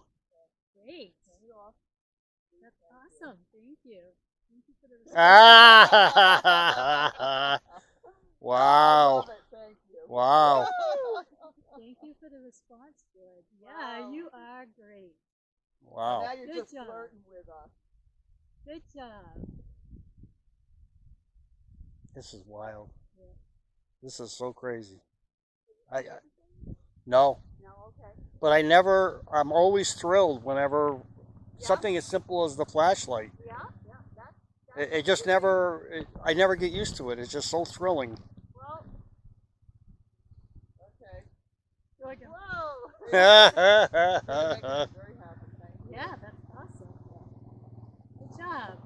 Great. That's awesome. Thank you. Thank you for the response. Ah! Wow. I love it. Thank you. Wow. Thank you for the response, George. Yeah, you are great. Wow. Now you're just flirting with us. Good job. This is wild. Yeah. This is so crazy. No. No, okay. But I'm always thrilled whenever something as simple as the flashlight. Yeah. It just I never get used to it. It's just so thrilling. Well. Okay. George, whoa. Yeah, Yeah, that's awesome. Good job.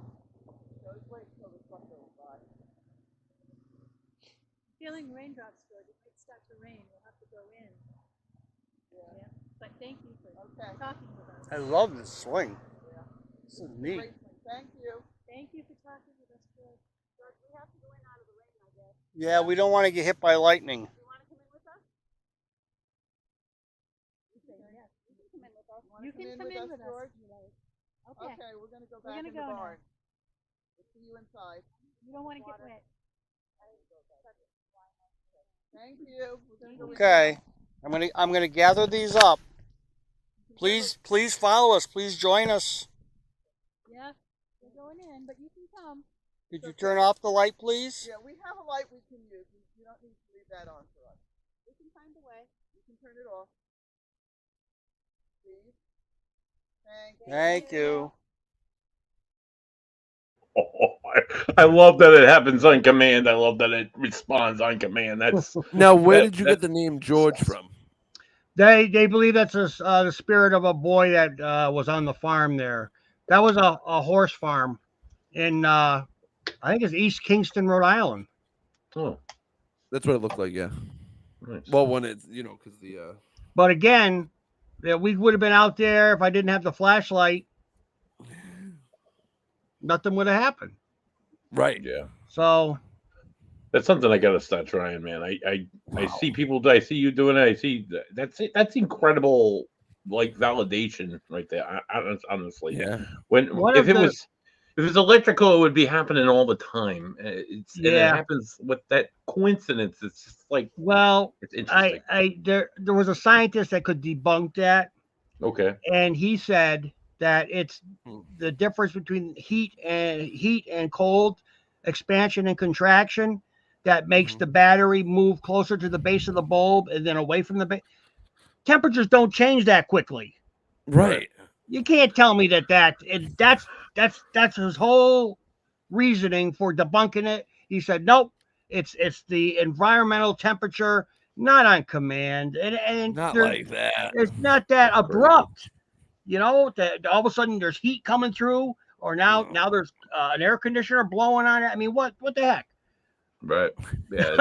feeling raindrops, George. It might start to rain. We'll have to go in. Yeah. But thank you for talking with us. I love this swing. This is neat. Great swing. Thank you. Thank you for talking with us, George. George, we have to go in out of the rain, I guess. Yeah, we don't want to get hit by lightning. You want to come in with us? You say yes. You can come in with us. You can come in with us, George. Okay. Okay, we're gonna go We're back gonna in the go barn. now. We'll see you inside. You don't want to get wet. Thank you. We're gonna go Okay, I'm gonna gather these up. Please follow us. Please join us. Yeah, we're going in, but you can come. Could you turn off the light, please? Yeah, we have a light we can use. You don't need to leave that on for us. We can find a way. You can turn it off. Please. Thank you. I love that it happens on command. I love that it responds on command. That's Now, where did you get the name George from? They believe that's the spirit of a boy that was on the farm there. That was a horse farm in I think it's East Kingston, Rhode Island. Oh, that's what it looked like. Yeah. Nice. Well, when it's because the. But again, we would have been out there if I didn't have the flashlight. Nothing would have happened. Right. Yeah. So that's something I gotta start trying, man. I see people. I see you doing it. I see that's it. That's incredible, like validation right there. Honestly, yeah. If it was electrical, it would be happening all the time. And it happens with that coincidence. It's just like it's interesting. There was a scientist that could debunk that. Okay. And he said that it's the difference between heat and cold, expansion and contraction, that makes the battery move closer to the base of the bulb and then away from the base. Temperatures don't change that quickly. Right. You can't tell me that's his whole reasoning for debunking it. He said, nope, it's the environmental temperature, not on command. And not like that. It's not that abrupt. That all of a sudden there's heat coming through, or now there's an air conditioner blowing on it. I mean, what the heck? Right. Yeah.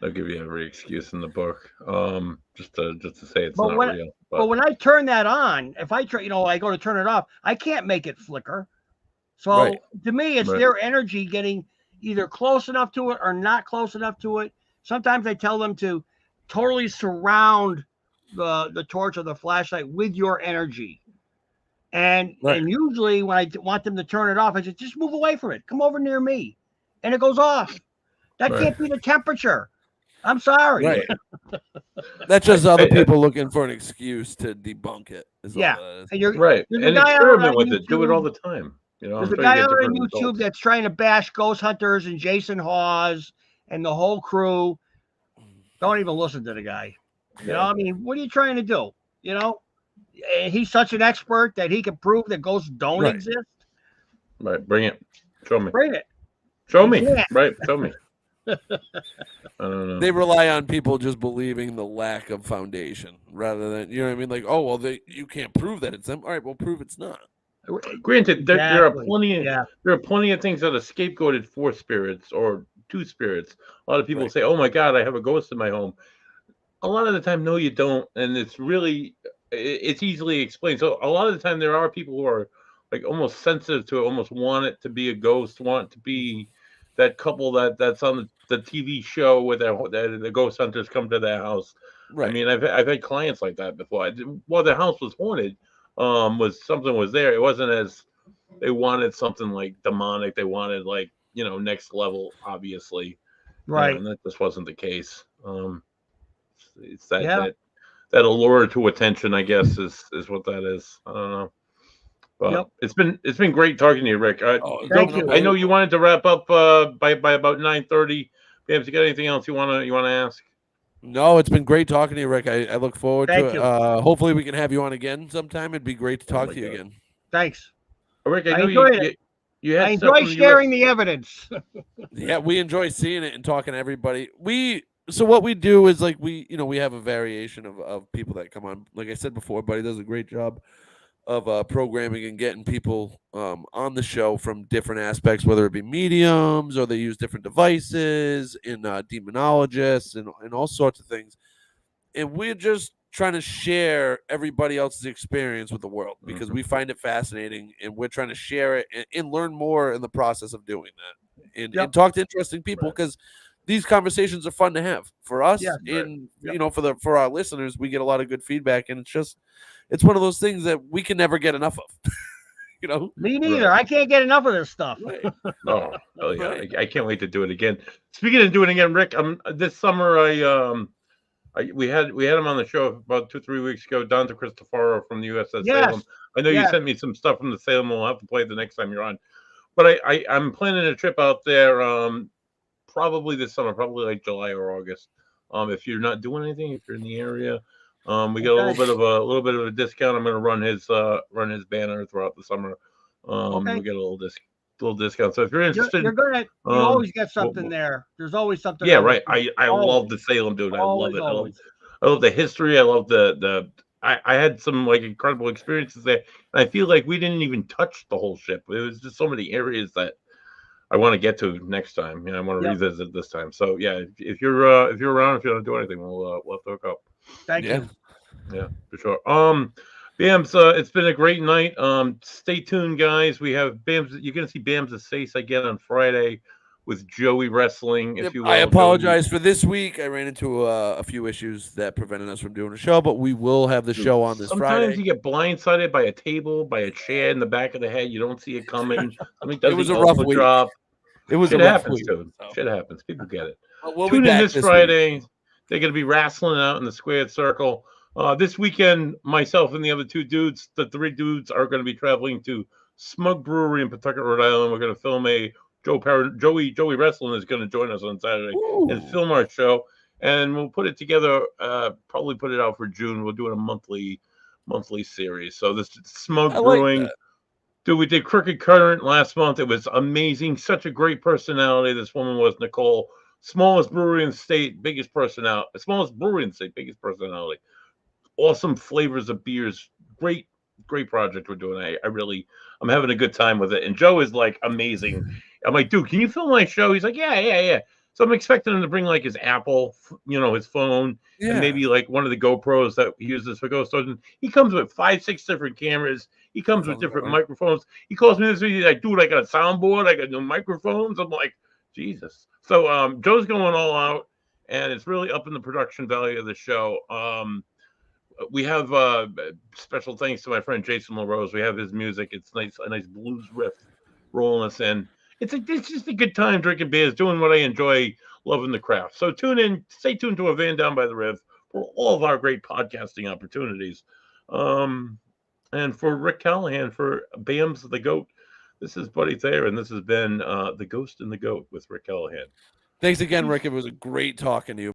They'll give you every excuse in the book, just to say it's not real. But when I turn that on, if I turn, I go to turn it off, I can't make it flicker. So to me, it's their energy getting either close enough to it or not close enough to it. Sometimes I tell them to totally surround the torch or the flashlight with your energy. And usually when I want them to turn it off, I say, just move away from it. Come over near me. And it goes off. That can't be the temperature. I'm sorry. Right. That's just other people looking for an excuse to debunk it. Yeah. And experiment with it. Do it all the time. There's a guy on YouTube that's trying to bash ghost hunters and Jason Hawes and the whole crew. Don't even listen to the guy. I mean, what are you trying to do? He's such an expert that he can prove that ghosts don't exist. Right. Bring it. Show me. Bring it. Show me. Right. Show me. I don't know. They rely on people just believing the lack of foundation rather than, what I mean? Like, oh, well, you can't prove that it's them. All right, well, prove it's not. Granted, there are plenty of things that are scapegoated for spirits or to spirits. A lot of people say, "Oh my God, I have a ghost in my home." A lot of the time, no, you don't, and it's easily explained. So a lot of the time, there are people who are like almost sensitive to it, almost want it to be a ghost, want it to be that couple that's on the TV show where the ghost hunters come to their house. Right. I mean, I've had clients like that before. Well, the house was haunted. Something was there. It wasn't as they wanted something like demonic. They wanted like next level, obviously. Right. And that just wasn't the case. It's that allure to attention, I guess, is what that is. I don't know. But it's been great talking to you, Rick. Thank you. I know you wanted to wrap up by about 9:30. James, you got anything else you wanna ask? No, it's been great talking to you, Rick. I look forward to it. you. Hopefully we can have you on again sometime. It'd be great to talk to you again. Thanks. Rick, I know you I enjoy sharing the evidence. Yeah, we enjoy seeing it and talking to everybody. So what we do is like we have a variation of people that come on. Like I said before, Buddy does a great job. programming and getting people on the show from different aspects, whether it be mediums or they use different devices and demonologists and all sorts of things. And we're just trying to share everybody else's experience with the world because we find it fascinating, and we're trying to share it and learn more in the process of doing that, and talk to interesting people because these conversations are fun to have for us, and you know, for our listeners. We get a lot of good feedback, and it's one of those things that we can never get enough of. You know, me neither. I can't get enough of this stuff. Oh, hell yeah! I can't wait to do it again. Speaking of doing it again, Rick, this summer we had him on the show about 2-3 weeks ago. Don to Cristofaro from the USS Salem. I know you sent me some stuff from the Salem. We'll have to play it the next time you're on. But I'm planning a trip out there probably this summer, probably like July or August. If you're not doing anything, if you're in the area, we get a little bit of a discount. I'm going to run his banner throughout the summer. We get a little discount. So if you're interested, you always get something there. There's always something. Yeah, right. I love the Salem, dude. I love it. I love the history. I love I had some like incredible experiences there, and I feel like we didn't even touch the whole ship. It was just so many areas that I want to get to next time. I want to revisit this time. So yeah, if you're around, if you want to do anything, we'll have to hook up. Thank you. Yeah, for sure. Bams, it's been a great night. Stay tuned, guys. We have Bams. You're gonna see Bams' face again on Friday with Joey Wrestling. If you will. I apologize for this week. I ran into a few issues that prevented us from doing a show, but we will have the show on this Friday. Sometimes you get blindsided by a table, by a chair in the back of the head. You don't see it coming. It was a rough week. It was Shit a rough happens, week. dude. Shit happens. People get it. We'll be Tune in back this this Friday. week. They're going to be wrestling out in the squared circle. This weekend, myself and the other two dudes, the three dudes, are going to be traveling to Smug Brewery in Pawtucket, Rhode Island. We're going to film Joey Wrestling is going to join us on Saturday and film our show, and we'll put it together. Probably put it out for June. We're doing a monthly series. So this Smug Brewing. Dude, we did Crooked Current last month. It was amazing. Such a great personality. This woman was Nicole. Smallest brewery in the state, biggest personality. Smallest brewery in the state, biggest personality. Awesome flavors of beers. Great project we're doing. I'm having a good time with it. And Joe is like amazing. I'm like, dude, can you film my show? He's like, yeah. So I'm expecting him to bring like his Apple, his phone, and maybe like one of the GoPros that he uses for ghost stories. And he comes with 5-6 different cameras. He comes with different microphones. He calls me this week. He's like, dude, I got a soundboard. I got new microphones. I'm like, Jesus. So Joe's going all out, and it's really upping the production value of the show. We have special thanks to my friend Jason LaRose. We have his music. It's a nice blues riff rolling us in. It's just a good time drinking beers, doing what I enjoy, loving the craft. So stay tuned to A Van Down by the Riv for all of our great podcasting opportunities. And for Rick Callahan, for Bams the Goat, this is Buddy Thayer, and this has been The Ghost and the Goat with Rick Callahan. Thanks again, Rick. It was a great talking to you.